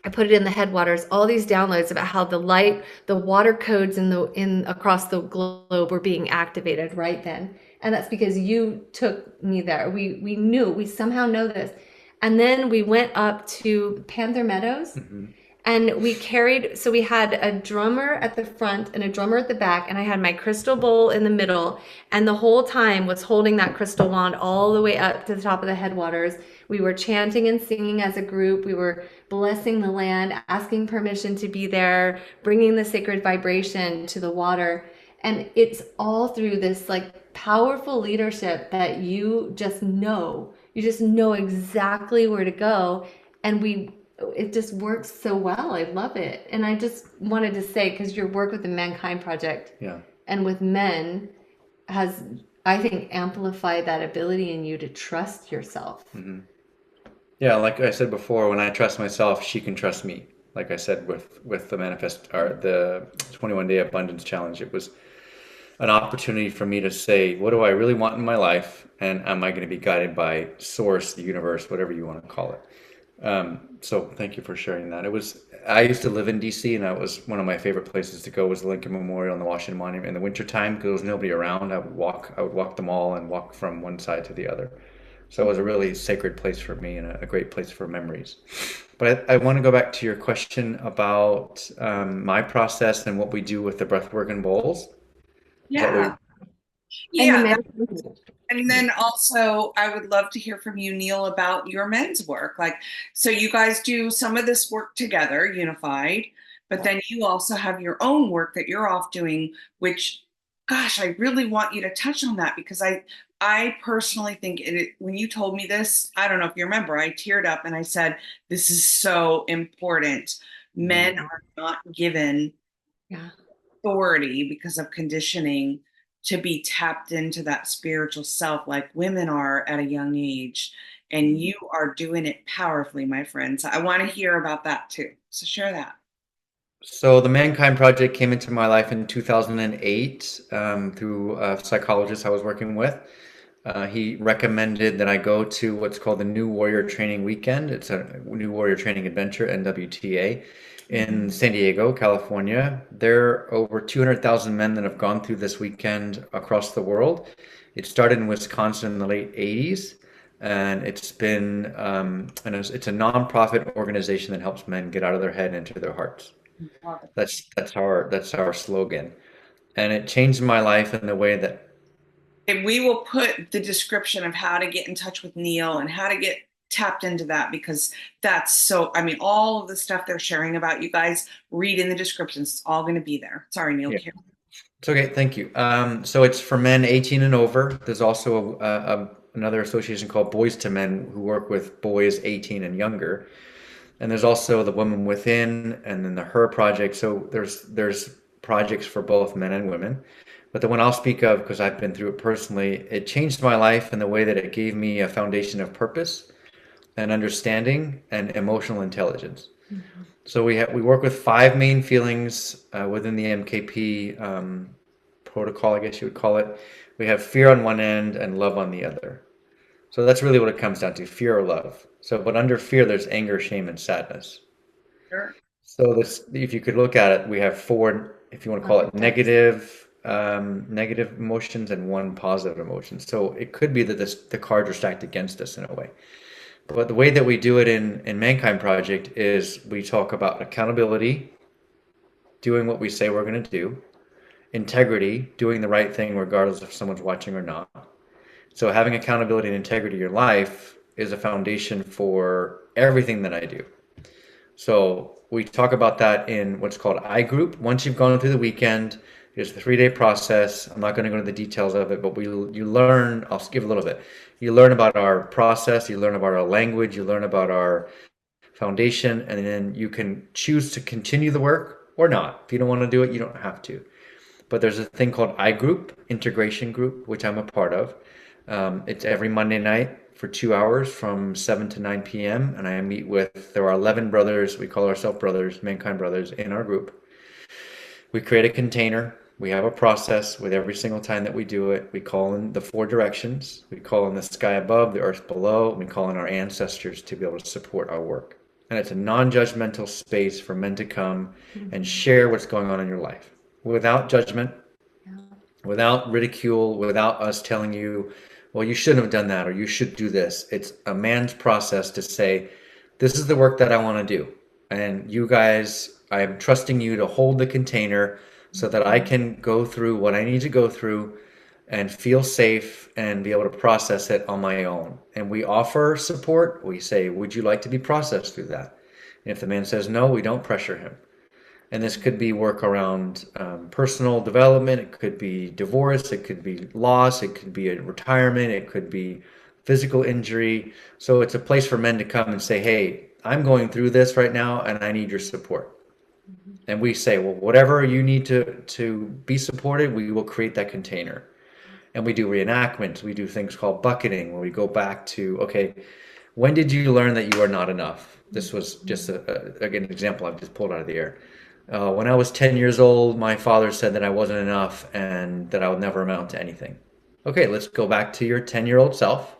I put it in the headwaters, all these downloads about how the light, the water codes in across the globe were being activated right then. And that's because you took me there. We somehow know this. And then we went up to Panther Meadows. Mm-hmm. And we carried, so we had a drummer at the front and a drummer at the back, and I had my crystal bowl in the middle, and the whole time was holding that crystal wand all the way up to the top of the headwaters. We were chanting and singing as a group. We were blessing the land, asking permission to be there, bringing the sacred vibration to the water. And it's all through this like powerful leadership that you just know exactly where to go. And it just works so well. I love it. And I just wanted to say, because your work with the Mankind Project Yeah. and with men has, I think, amplified that ability in you to trust yourself. Hmm. Yeah, like I said before, when I trust myself, she can trust me. Like I said with the manifest or the 21-day abundance challenge, it was an opportunity for me to say, what do I really want in my life? And am I going to be guided by source, the universe, whatever you want to call it? So thank you for sharing that. I used to live in DC, and that was one of my favorite places to go was the Lincoln Memorial and the Washington Monument in the wintertime because there was nobody around. I would walk the mall and walk from one side to the other. So it was a really sacred place for me and a great place for memories. But I want to go back to your question about my process and what we do with the breathwork and bowls. Is that what Yeah. you? And the Yeah. man, And then also, I would love to hear from you, Neil, about your men's work. Like, so you guys do some of this work together, unified, but then you also have your own work that you're off doing, which, gosh, I really want you to touch on that because I personally think when you told me this, I don't know if you remember, I teared up and I said, this is so important. Men Mhm. are not given yeah. authority because of conditioning to be tapped into that spiritual self like women are at a young age. And you are doing it powerfully, my friends. I want to hear about that too. So share that. So the Mankind Project came into my life in 2008 through a psychologist I was working with. He recommended that I go to what's called the New Warrior Training Weekend. It's a New Warrior Training Adventure, NWTA, in San Diego, California. There are over 200,000 men that have gone through this weekend across the world. It started in Wisconsin in the late 80s, and it's a nonprofit organization that helps men get out of their head and into their hearts. That's our slogan, and it changed my life in the way that. And we will put the description of how to get in touch with Neil and how to get tapped into that because that's so, I mean, all of the stuff they're sharing about you guys, read in the descriptions. It's all going to be there. Sorry, Neil. Yeah. It's okay, thank you. So it's for men 18 and over. There's also another association called Boys to Men who work with boys 18 and younger. And there's also the Women Within and then the Her Project. So there's projects for both men and women. But the one I'll speak of, because I've been through it personally, it changed my life in the way that it gave me a foundation of purpose and understanding and emotional intelligence. So we work with five main feelings within the MKP protocol, I guess you would call it. We have fear on one end and love on the other. So that's really what it comes down to, fear or love. So, but under fear, there's anger, shame, and sadness. Sure. So this, if you could look at it, we have four, if you want to call it Archetypes. negative emotions and one positive emotion. So it could be that the cards are stacked against us in a way. But the way that we do it in Mankind Project is we talk about accountability, doing what we say we're going to do, integrity, doing the right thing regardless if someone's watching or not. So having accountability and integrity in your life is a foundation for everything that I do. So we talk about that in what's called I group. Once you've gone through the weekend, it's a 3-day process. I'm not going to go into the details of it, but you learn. I'll give a little bit. You learn about our process. You learn about our language. You learn about our foundation, and then you can choose to continue the work or not. If you don't want to do it, you don't have to. But there's a thing called I group, integration group, which I'm a part of. It's every Monday night for 2 hours from 7 to 9 p.m. And I meet there are 11 brothers. We call ourselves brothers, Mankind Brothers, in our group. We create a container. We have a process with every single time that we do it. We call in the four directions. We call in the sky above, the earth below. And we call in our ancestors to be able to support our work. And it's a non-judgmental space for men to come and share what's going on in your life without judgment, without ridicule, without us telling you, well, you shouldn't have done that or you should do this. It's a man's process to say, this is the work that I want to do. and you guys, I'm trusting you to hold the container so that I Mhm. can go through what I need to go through and feel safe and be able to process it on my own. And we offer support. We say, would you like to be processed through that? And if the man says no, we don't pressure him. And this could be work around personal development, it could be divorce, it could be loss, it could be a retirement, it could be physical injury. So it's a place for men to come and say, hey, I'm going through this right now and I need your support. And we say, well, whatever you need to be supported, we will create that container. And we do reenactments, we do things called bucketing, where we go back to, okay, when did you learn that you are not enough? This was just again, an example I've just pulled out of the air. When I was 10 years old, my father said that I wasn't enough and that I would never amount to anything. Okay, let's go back to your 10-year-old self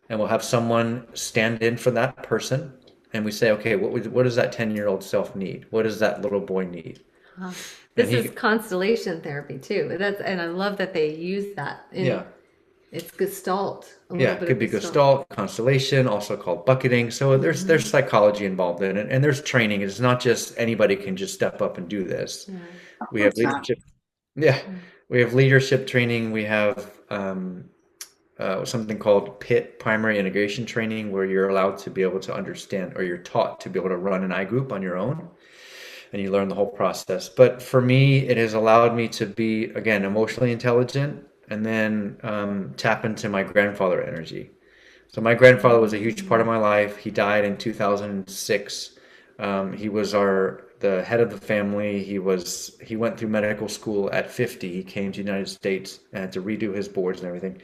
and we'll have someone stand in for that person. And we say, okay, what does that 10-year-old self need? What does that little boy need? Huh. And This is he, constellation therapy too. And I love that they use that yeah, in it's Gestalt, a yeah, little it bit could of be Gestalt. Gestalt, constellation, also called bucketing. So there's Hmm. psychology involved in it, and there's training. It's not just anybody can just step up and do this. Yeah. Of We have course not. leadership. Yeah, Mm. we have leadership training. We have something called PIT, primary integration training, where you're allowed to be able to understand, or you're taught to be able to run an I group on your own, and you learn the whole process. But for me, it has allowed me to be, again, emotionally intelligent, and then tap into my grandfather energy. So my grandfather was a huge part of Mm. my life. He died in 2006. He was the head of the family. He went through medical school at 50. He came to the United States and had to redo his boards and everything.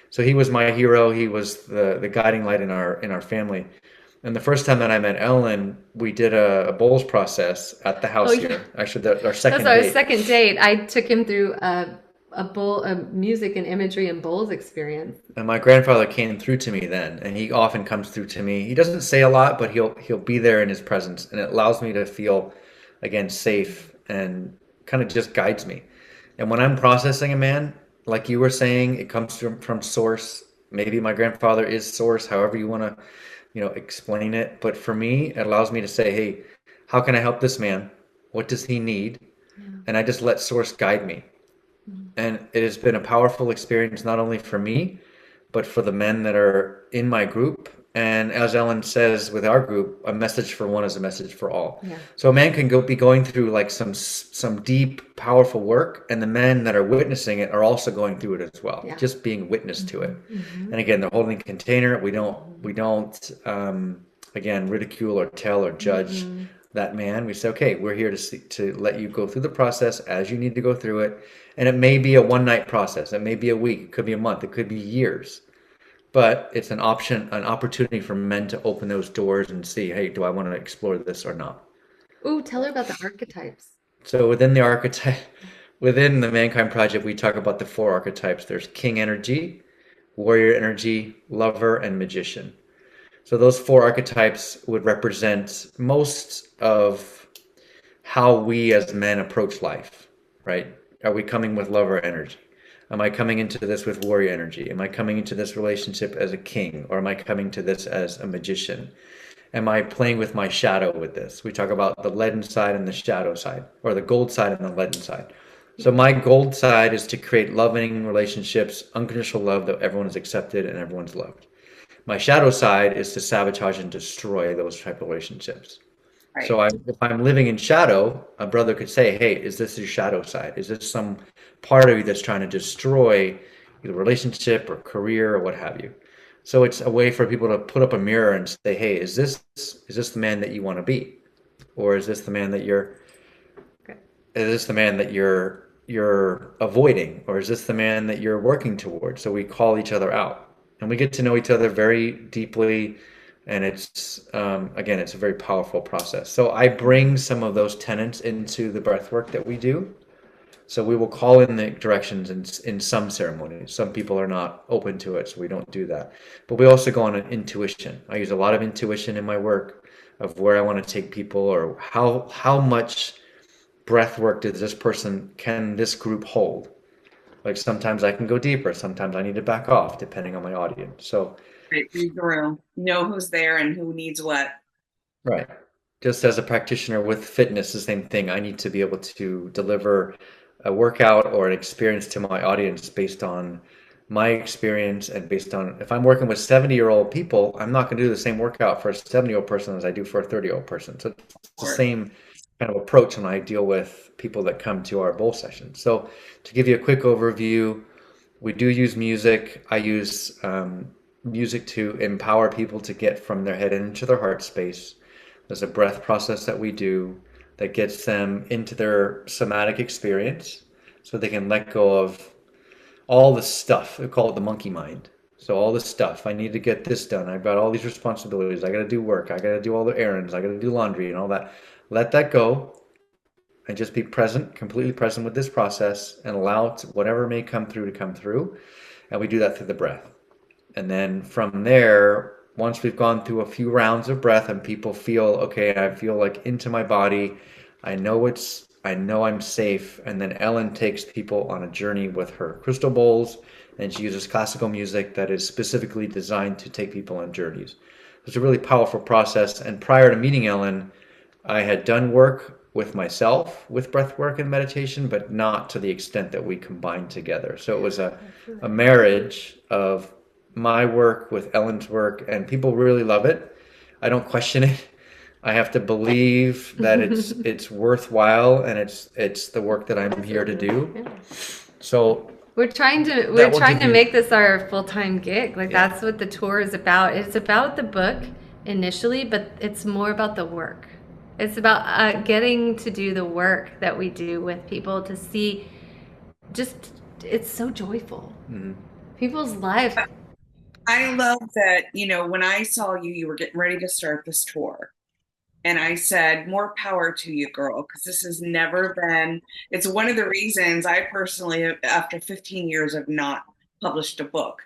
So he was my hero. He was the guiding light in our family. And the first time that I met Ellen, we did a bowls process at the Oh house yeah. here. Actually, our That's second our date. second date. I took him through a music and imagery and bowls experience. And my grandfather came through to me then, and he often comes through to me. He doesn't say a lot, but he'll be there in his presence, and it allows me to feel again safe and kind of just guides me. And when I'm processing a man, like you were saying, it comes from source. Maybe my grandfather is source, however you want to, explain it. But for me, it allows me to say, hey, how can I help this man? What does he need? Yeah. And I just let source guide me. And it has been a powerful experience, not only for me, but for the men that are in my group. And as Ellen says with our group, a message for one is a message for all. Yeah. So a man can be going through like some deep, powerful work, and the men that are witnessing it are also going through it as well, Yeah. just being witness to it. Hmm. And again, they're holding a container. We don't again ridicule or tell or judge Hmm. that man. We say, okay, we're here to let you go through the process as you need to go through it. And it may be a one night process. It may be a week. It could be a month. It could be years. But it's an option, an opportunity for men to open those doors and see, hey, do I want to explore this or not? Ooh, tell her about the archetypes. So within the archetype, within the Mankind Project, we talk about the four archetypes. There's King energy, Warrior energy, Lover, and Magician. So those four archetypes would represent most of how we as men approach life, right? Are we coming with lover energy? Am I coming into this with warrior energy? Am I coming into this relationship as a king? Or am I coming to this as a magician? Am I playing with my shadow with this? We talk about the leaden side and the shadow side, or the gold side and the leaden side. So my gold side is to create loving relationships, unconditional love that everyone is accepted and everyone's loved. My shadow side is to sabotage and destroy those type of relationships. Right. So if I'm living in shadow, a brother could say, "Hey, is this your shadow side? Is this some part of you that's trying to destroy either relationship or career or what have you?" So it's a way for people to put up a mirror and say, "Hey, is this the man that you want to be, or Okay. is this the man that you're avoiding, or is this the man that you're working towards?" So we call each other out, and we get to know each other very deeply, and it's again, it's a very powerful process. So I bring some of those tenets into the breath work that we do. So we will call in the directions in some ceremonies. Some people are not open to it, so we don't do that. But we also go on an intuition. I use a lot of intuition in my work of where I want to take people, or how much breath work does can this group hold? Like sometimes I can go deeper, sometimes I need to back off depending on my audience. So, Right. Read the room. Know who's there and who needs what. right. just as a practitioner with fitness, the same thing. I need to be able to deliver a workout or an experience to my audience based on my experience and based on if I'm working with 70-year-old people, I'm not going to do the same workout for a 70-year-old person as I do for a 30-year-old person. So it's the Or same kind of approach when I deal with people that come to our bowl session. So to give you a quick overview, we do use music. I use music to empower people to get from their head into their heart space. There's a breath process that we do that gets them into their somatic experience so they can let go of all the stuff. We call it the monkey mind. So all this stuff, I need to get this done. I've got all these responsibilities. I got to do work. I got to do all the errands. I got to do laundry and all that. Let that go and just be present, completely present with this process and allow whatever may come through to come through. And we do that through the breath. And then from there, once we've gone through a few rounds of breath and people feel, okay, I feel like into my body, I know I'm safe. And then Ellen takes people on a journey with her crystal bowls, and she uses classical music that is specifically designed to take people on journeys. It's a really powerful process. And prior to meeting Ellen, I had done work with myself with breath work and meditation, but not to the extent that we combined together. So it was a marriage of my work with Ellen's work, and people really love it. I don't question it. I have to believe that it's worthwhile and it's the work that I'm here to do. Yeah. So We're trying to make this our full-time gig. Like that's what the tour is about. It's about the book initially, but it's more about the work. It's about getting to do the work that we do with people to see it's so joyful. mm-hmm. People's lives. I love that, when I saw you, you were getting ready to start this tour. And I said, more power to you, girl, because this has never been, it's one of the reasons I personally, after 15 years, have not published a book.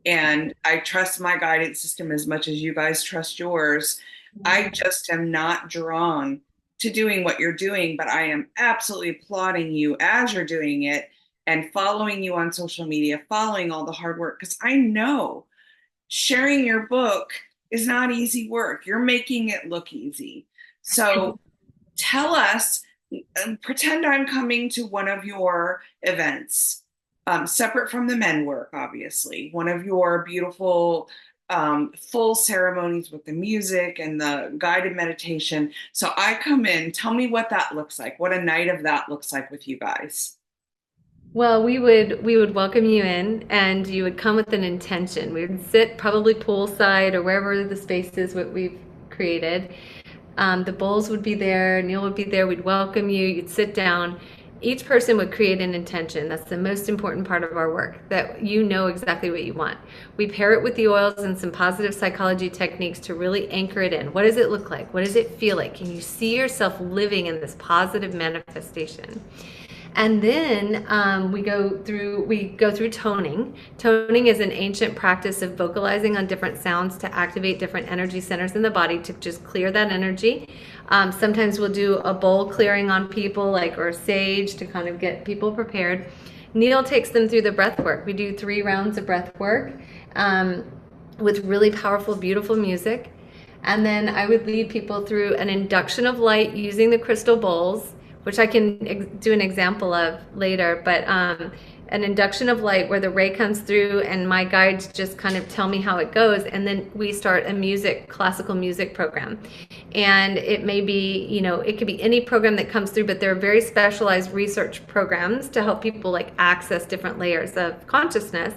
And I trust my guidance system as much as you guys trust yours. I just am not drawn to doing what you're doing, but I am absolutely applauding you as you're doing it and following you on social media, following all the hard work, because I know sharing your book is not easy work. You're making it look easy. So tell us, pretend I'm coming to one of your events, separate from the men work, obviously, one of your beautiful full ceremonies with the music and the guided meditation. So I come in, tell me what that looks like, what a night of that looks like with you guys. Well, we would welcome you in, and you would come with an intention. We would sit probably poolside or wherever the space is what we've created. The bowls would be there, Neil would be there, we'd welcome you, you'd sit down. Each person would create an intention. That's the most important part of our work, that you know exactly what you want. We pair it with the oils and some positive psychology techniques to really anchor it in. What does it look like? What does it feel like? Can you see yourself living in this positive manifestation? And then we go through toning. Toning is an ancient practice of vocalizing on different sounds to activate different energy centers in the body to just clear that energy. Sometimes we'll do a bowl clearing on people, or sage, to kind of get people prepared. Neil takes them through the breath work. We do 3 rounds of breath work with really powerful, beautiful music. And then I would lead people through an induction of light using the crystal bowls, which I can do an example of later, but an induction of light where the ray comes through and my guides just kind of tell me how it goes, and then we start a classical music program. And it may be, it could be any program that comes through, but there are very specialized research programs to help people access different layers of consciousness.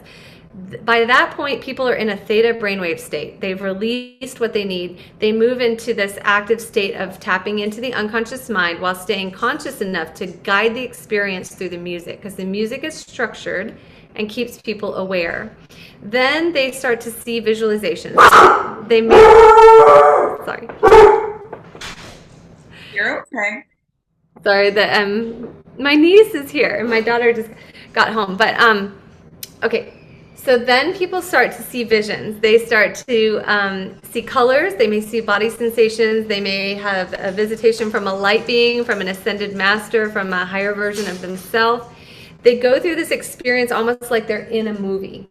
By that point, people are in a theta brainwave state. They've released what they need. They move into this active state of tapping into the unconscious mind while staying conscious enough to guide the experience through the music, because the music is structured and keeps people aware. Then they start to see visualizations. Sorry. You're okay. Sorry, my niece is here and my daughter just got home. But okay. So then people start to see visions. They start to see colors. They may see body sensations. They may have a visitation from a light being, from an ascended master, from a higher version of themselves. They go through this experience almost like they're in a movie.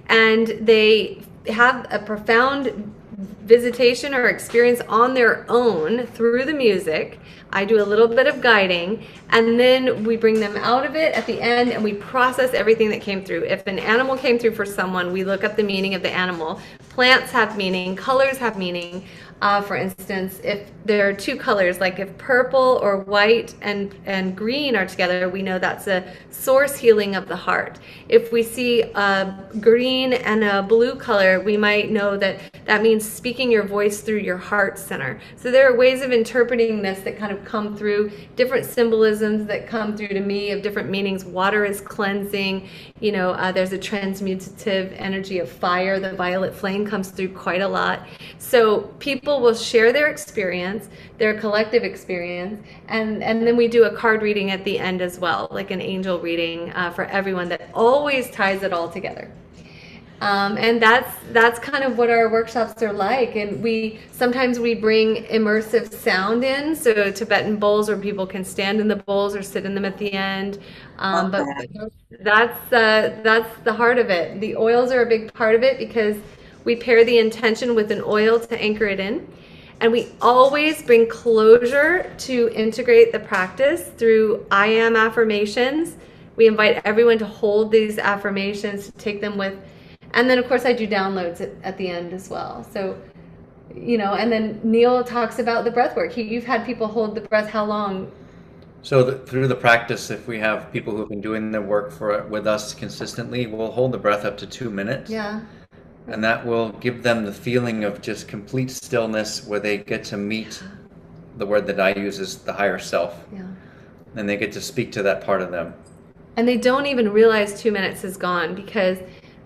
And they have a profound visitation or experience on their own through the music. I do a little bit of guiding, and then we bring them out of it at the end and we process everything that came through. If an animal came through for someone, we look up the meaning of the animal. Plants have meaning, colors have meaning. For instance, if there are two colors, like if purple or white and green are together, we know that's a source healing of the heart. If we see a green and a blue color, we might know that that means speaking your voice through your heart center. So there are ways of interpreting this that kind of come through, different symbolisms that come through to me of different meanings. Water is cleansing. There's a transmutative energy of fire. The violet flame comes through quite a lot. So people will share their experience, their collective experience, and then we do a card reading at the end as well, like an angel reading for everyone that always ties it all together. And that's kind of what our workshops are like. And sometimes we bring immersive sound in, so Tibetan bowls where people can stand in the bowls or sit in them at the end. But that's the heart of it. The oils are a big part of it because we pair the intention with an oil to anchor it in. And we always bring closure to integrate the practice through I am affirmations. We invite everyone to hold these affirmations, to take them with, and then of course I do downloads at the end as well. So, and then Neil talks about the breath work. You've had people hold the breath how long? So through the practice, if we have people who've been doing the work with us consistently, we'll hold the breath up to 2 minutes. Yeah. And that will give them the feeling of just complete stillness where they get to meet the word that I use is the higher self. Yeah. And they get to speak to that part of them. And they don't even realize 2 minutes is gone because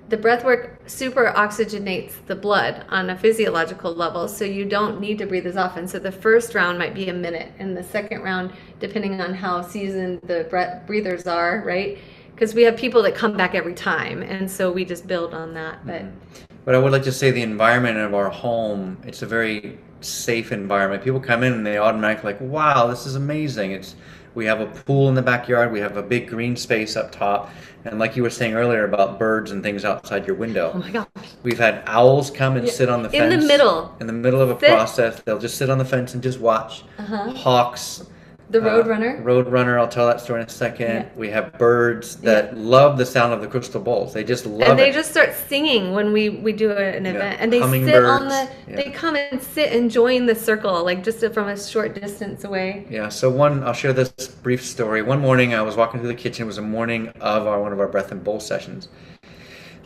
the breath work super oxygenates the blood on a physiological level, so you don't need to breathe as often. So the first round might be a minute, and the second round, depending on how seasoned the breathers are, right? Because we have people that come back every time, and so we just build on that. But I would like to say the environment of our home, it's a very safe environment. People come in and they automatically like, wow, this is amazing. We have a pool in the backyard, we have a big green space up top, and like you were saying earlier about birds and things outside your window. Oh my gosh. We've had owls come and sit on the fence. In the middle. In the middle of a process. They'll just sit on the fence and just watch. Hawks. The Roadrunner. Roadrunner, I'll tell that story in a second. Yeah. We have birds that love the sound of the crystal bowls. They just love it. And they just start singing when we do an event. And they sit on they come and sit and join the circle, like just from a short distance away. Yeah, so I'll share this brief story. One morning I was walking through the kitchen. It was a morning of one of our breath and bowl sessions.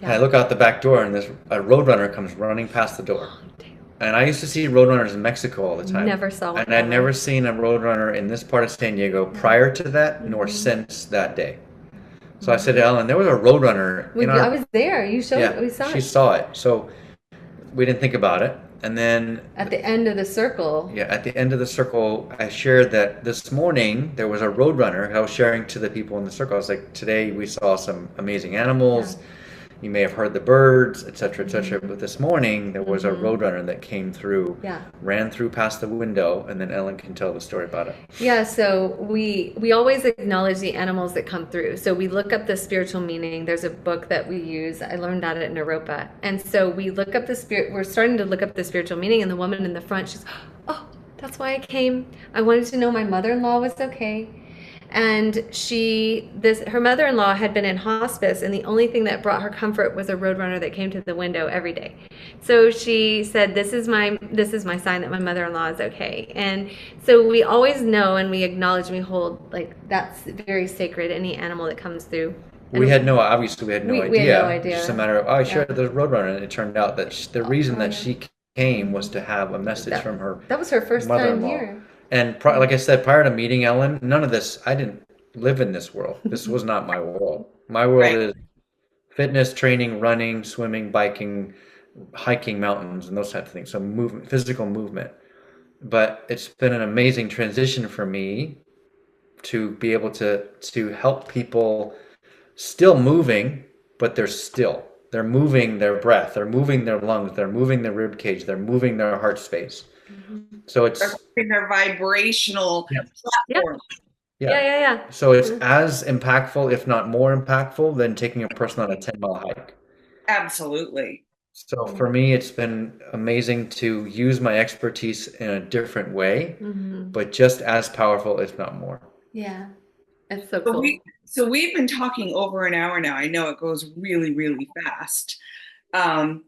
Yeah. And I look out the back door and a Roadrunner comes running past the door. And I used to see Roadrunners in Mexico all the time. Never saw one. And I'd never seen a Roadrunner in this part of San Diego prior to that, nor since that day. So I said to Ellen, there was a Roadrunner. I was there. You showed it. We saw it. She saw it. So we didn't think about it. And then at the end of the circle. Yeah, at the end of the circle, I shared that this morning there was a Roadrunner. I was sharing to the people in the circle. I was like, today we saw some amazing animals. Yeah. You may have heard the birds, etc., etc. But this morning there was a Roadrunner that came through, ran through past the window, and then Ellen can tell the story about it. Yeah, so we always acknowledge the animals that come through. So we look up the spiritual meaning. There's a book that we use. I learned that at Naropa. And so we look up we're starting to look up the spiritual meaning, and the woman in the front, she's, oh, that's why I came. I wanted to know my mother-in-law was okay. And her mother-in-law had been in hospice, and the only thing that brought her comfort was a Roadrunner that came to the window every day. So she said, this is my sign that my mother-in-law is okay. And so we always know, and we acknowledge, and we hold, like, that's very sacred, any animal that comes through. We had no idea. We had no idea. It's just a matter of, I shared the Roadrunner, and it turned out that the reason that she came was to have a message from her That was her first time here. And like I said, prior to meeting Ellen, none of this, I didn't live in this world. This was not my world. My world is fitness, training, running, swimming, biking, hiking mountains, and those types of things. So movement, physical movement. But it's been an amazing transition for me to be able to help people still moving, but they're still. They're moving their breath. They're moving their lungs. They're moving their rib cage. They're moving their heart space. So it's their vibrational platform. Yeah. So it's as impactful, if not more impactful, than taking a person on a 10-mile hike. Absolutely. So for me, it's been amazing to use my expertise in a different way, Mm-hmm. but just as powerful, if not more. Yeah, it's so So we cool. so we've been talking over an hour now. I know it goes really, really fast. And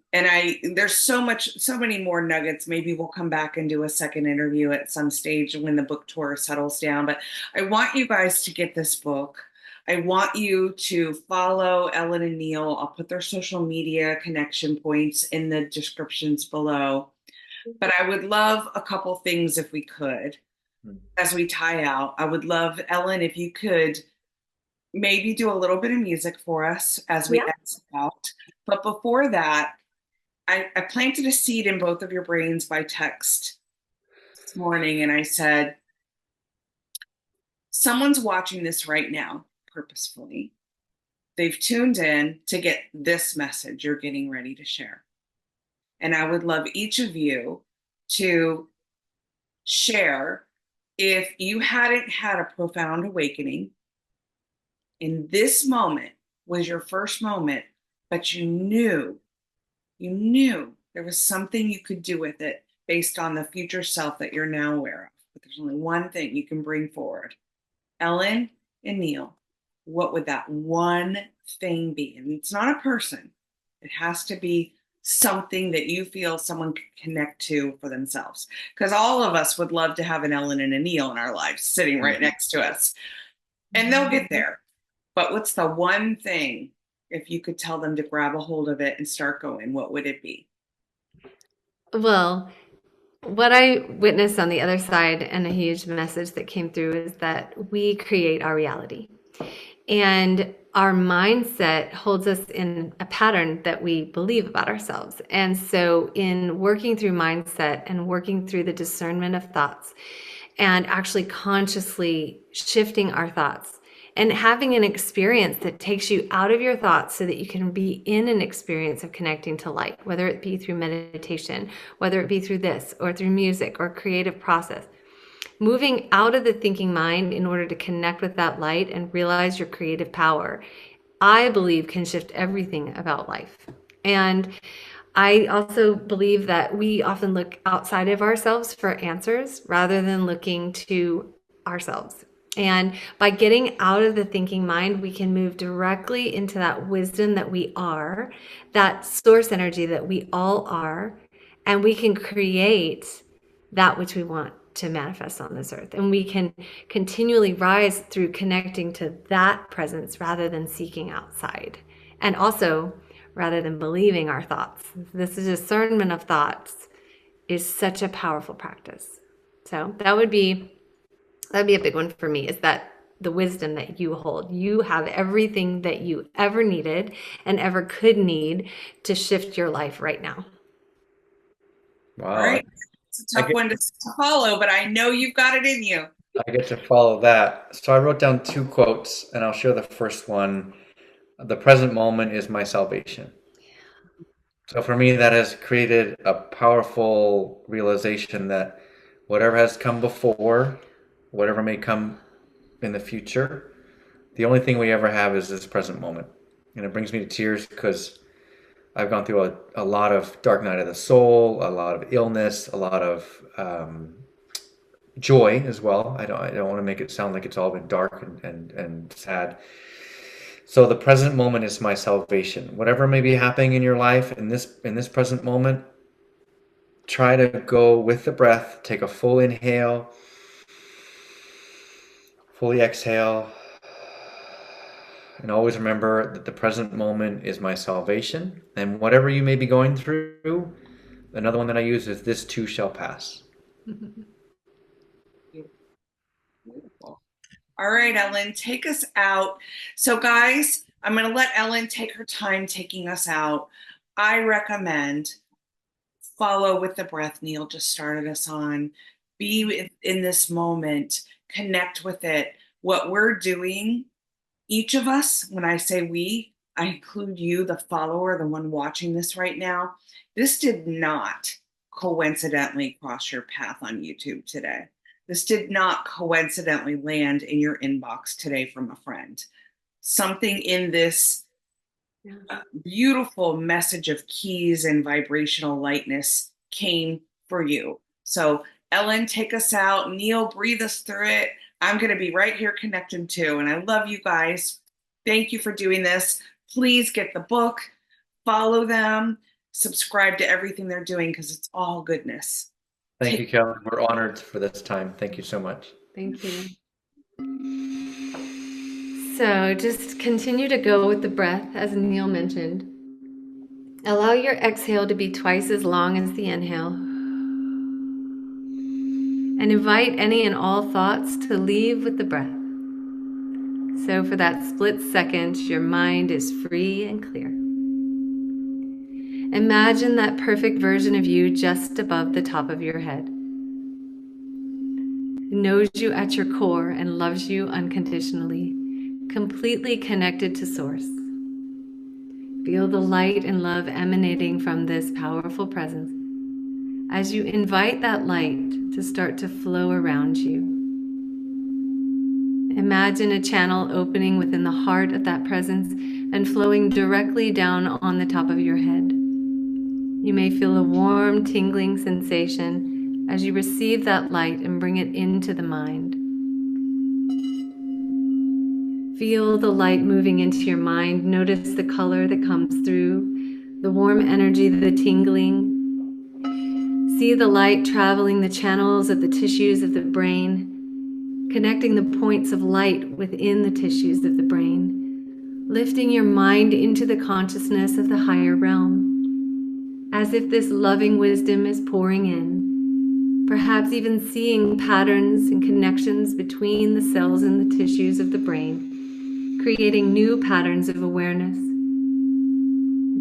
there's so many more nuggets. Maybe we'll come back and do a second interview at some stage when the book tour settles down. But I want you guys to get this book. I want you to follow Ellen and Neil. I'll put their social media connection points in the descriptions below. But I would love a couple things if we could, as we tie out. I would love, Ellen, if you could maybe do a little bit of music for us as we Yeah. exit out. But before that, I planted a seed in both of your brains by text this morning, and I said, someone's watching this right now purposefully. They've tuned in to get this message you're getting ready to share. And I would love each of you to share if you hadn't had a profound awakening, and this moment was your first moment, but you knew there was something you could do with it based on the future self that you're now aware of. But there's only one thing you can bring forward. Ellen and Neil, what would that one thing be? And it's not a person, it has to be something that you feel someone could connect to for themselves. Because all of us would love to have an Ellen and a Neil in our lives sitting right next to us. And they'll get there. But what's the one thing, if you could tell them to grab a hold of it and start going, what would it be? Well, what I witnessed on the other side, and a huge message that came through, is that we create our reality. And our mindset holds us in a pattern that we believe about ourselves. And so, in working through mindset and working through the discernment of thoughts, and actually consciously shifting our thoughts and having an experience that takes you out of your thoughts so that you can be in an experience of connecting to light, whether it be through meditation, whether it be through this or through music or creative process. Moving out of the thinking mind in order to connect with that light and realize your creative power, I believe, can shift everything about life. And I also believe that we often look outside of ourselves for answers rather than looking to ourselves. And by getting out of the thinking mind, we can move directly into that wisdom that we are, that source energy that we all are, and we can create that which we want to manifest on this earth. And we can continually rise through connecting to that presence rather than seeking outside. And also, rather than believing our thoughts. This discernment of thoughts is such a powerful practice. So that'd be a big one for me, is that the wisdom that you hold. You have everything that you ever needed and ever could need to shift your life right now. All Wow. right. It's a I tough get one to follow, but I know you've got it in you. I get to follow that. So I wrote down two quotes, and I'll share the first one. The present moment is my salvation. So for me, that has created a powerful realization that whatever has come before, whatever may come in the future, the only thing we ever have is this present moment. And it brings me to tears because I've gone through a lot of dark night of the soul, a lot of illness, a lot of joy as well. I don't want to make it sound like it's all been dark and sad. So the present moment is my salvation. Whatever may be happening in your life in this present moment, try to go with the breath, take a full inhale, fully exhale, and always remember that the present moment is my salvation. And whatever you may be going through, another one that I use is this too shall pass. Beautiful. All right, Ellen, take us out. So, guys, I'm going to let Ellen take her time taking us out. I recommend follow with the breath Neil just started us on. Be in this moment, connect with it. What we're doing, each of us, when I say we, I include you, the follower, the one watching this right now. This did not coincidentally cross your path on YouTube today. This did not coincidentally land in your inbox today from a friend. Something in this beautiful message of keys and vibrational lightness came for you. So, Ellen, take us out. Neil, breathe us through it. I'm going to be right here connecting too. And I love you guys. Thank you for doing this. Please get the book, follow them, subscribe to everything they're doing because it's all goodness. Thank you, Kellen. We're honored for this time. Thank you so much. Thank you. So just continue to go with the breath, as Neil mentioned. Allow your exhale to be twice as long as the inhale. And invite any and all thoughts to leave with the breath. So for that split second, your mind is free and clear. Imagine that perfect version of you just above the top of your head. It knows you at your core and loves you unconditionally, completely connected to Source. Feel the light and love emanating from this powerful presence as you invite that light to start to flow around you. Imagine a channel opening within the heart of that presence and flowing directly down on the top of your head. You may feel a warm, tingling sensation as you receive that light and bring it into the mind. Feel the light moving into your mind. Notice the color that comes through, the warm energy, the tingling. See the light traveling the channels of the tissues of the brain, connecting the points of light within the tissues of the brain, lifting your mind into the consciousness of the higher realm, as if this loving wisdom is pouring in, perhaps even seeing patterns and connections between the cells and the tissues of the brain, creating new patterns of awareness.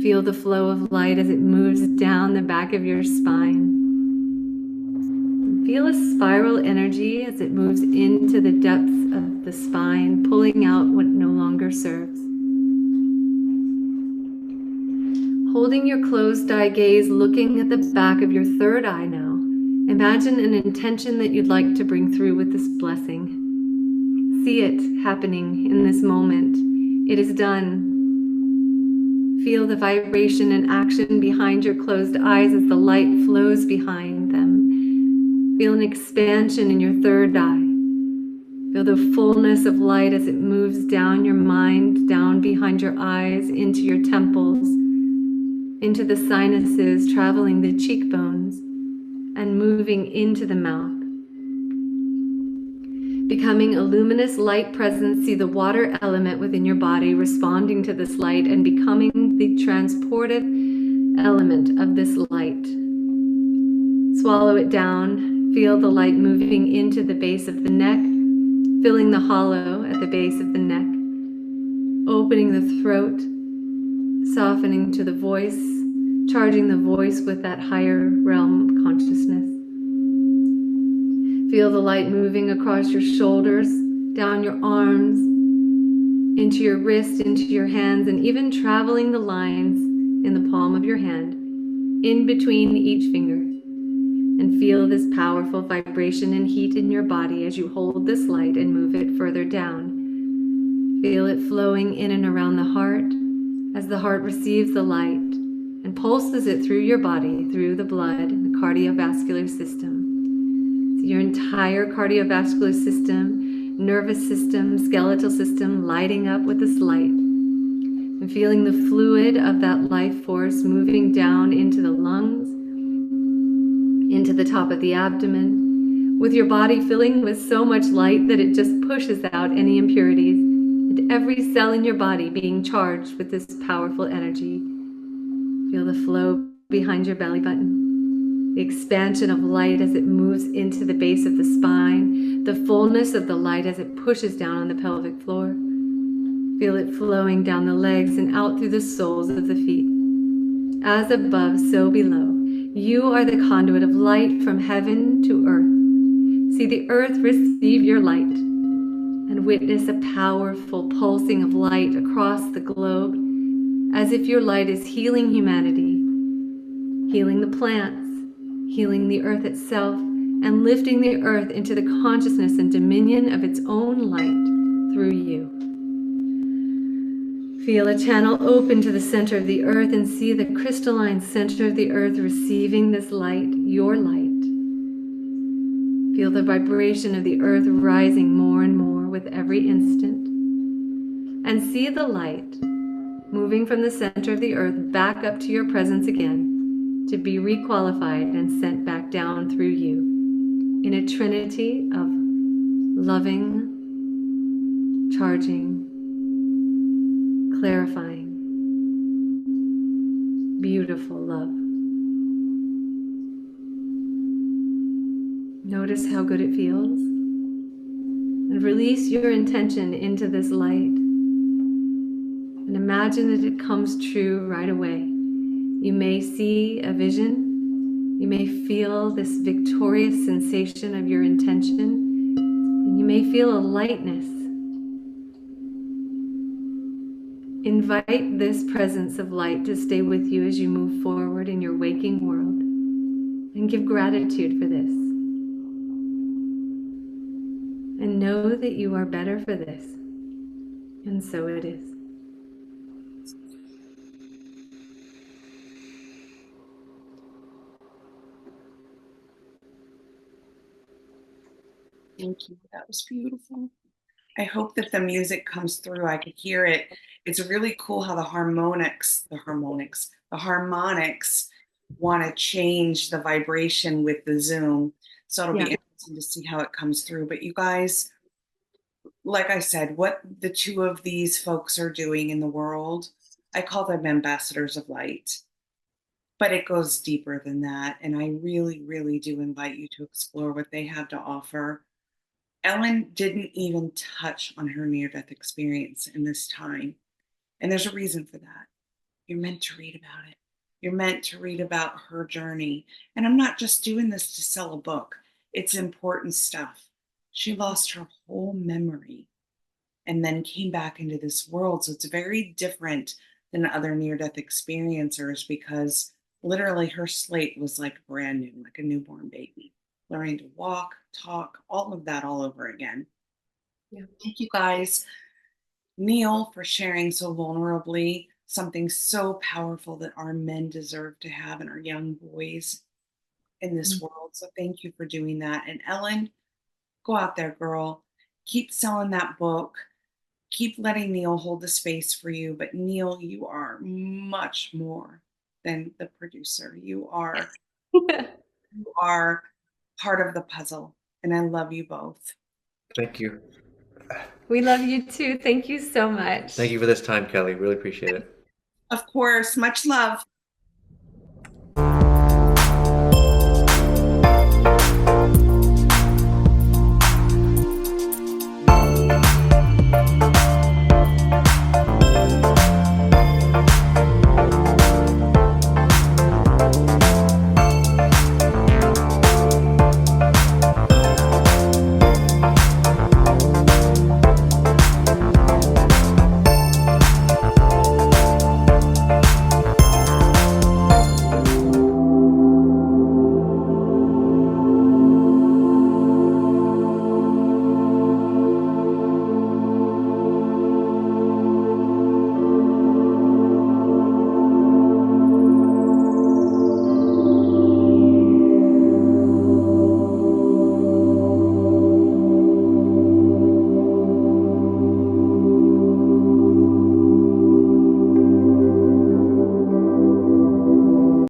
Feel the flow of light as it moves down the back of your spine. Feel a spiral energy as it moves into the depths of the spine, pulling out what no longer serves. Holding your closed eye gaze, looking at the back of your third eye now, imagine an intention that you'd like to bring through with this blessing. See it happening in this moment. It is done. Feel the vibration and action behind your closed eyes as the light flows behind them. Feel an expansion in your third eye. Feel the fullness of light as it moves down your mind, down behind your eyes, into your temples, into the sinuses, traveling the cheekbones, and moving into the mouth. Becoming a luminous light presence, see the water element within your body responding to this light and becoming the transportive element of this light. Swallow it down. Feel the light moving into the base of the neck, filling the hollow at the base of the neck, opening the throat, softening to the voice, charging the voice with that higher realm consciousness. Feel the light moving across your shoulders, down your arms, into your wrist, into your hands, and even traveling the lines in the palm of your hand, in between each finger. And feel this powerful vibration and heat in your body as you hold this light and move it further down. Feel it flowing in and around the heart as the heart receives the light and pulses it through your body, through the blood and the cardiovascular system. So your entire cardiovascular system, nervous system, skeletal system lighting up with this light. And feeling the fluid of that life force moving down into the lungs, into the top of the abdomen, with your body filling with so much light that it just pushes out any impurities, and every cell in your body being charged with this powerful energy. Feel the flow behind your belly button, the expansion of light as it moves into the base of the spine, the fullness of the light as it pushes down on the pelvic floor. Feel it flowing down the legs and out through the soles of the feet. As above, so below. You are the conduit of light from heaven to earth. See the earth receive your light and witness a powerful pulsing of light across the globe, as if your light is healing humanity, healing the plants, healing the earth itself, and lifting the earth into the consciousness and dominion of its own light through you. Feel a channel open to the center of the earth and see the crystalline center of the earth receiving this light, your light. Feel the vibration of the earth rising more and more with every instant. And see the light moving from the center of the earth back up to your presence again to be requalified and sent back down through you in a trinity of loving, charging, clarifying, beautiful love. Notice how good it feels. And release your intention into this light. And imagine that it comes true right away. You may see a vision. You may feel this victorious sensation of your intention. And you may feel a lightness. Invite this presence of light to stay with you as you move forward in your waking world. And give gratitude for this. And know that you are better for this. And so it is. Thank you. That was beautiful. I hope that the music comes through. I could hear it. It's really cool how the harmonics want to change the vibration with the Zoom. So it'll be interesting to see how it comes through. But you guys, like I said, what the two of these folks are doing in the world, I call them ambassadors of light. But it goes deeper than that. And I really, really do invite you to explore what they have to offer. Ellen didn't even touch on her near-death experience in this time. And there's a reason for that. You're meant to read about it. You're meant to read about her journey. And I'm not just doing this to sell a book. It's important stuff. She lost her whole memory and then came back into this world. So it's very different than other near-death experiencers because literally her slate was like brand new, like a newborn baby, learning to walk, talk, all of that all over again. Yeah. Thank you guys. Neil, for sharing so vulnerably something so powerful that our men deserve to have and our young boys in this world. So thank you for doing that. And Ellen, go out there, girl. Keep selling that book. Keep letting Neil hold the space for you. But Neil, you are much more than the producer. You are part of the puzzle. And I love you both. Thank you. We love you too. Thank you so much. Thank you for this time, Kelly. Really appreciate it. Of course, much love.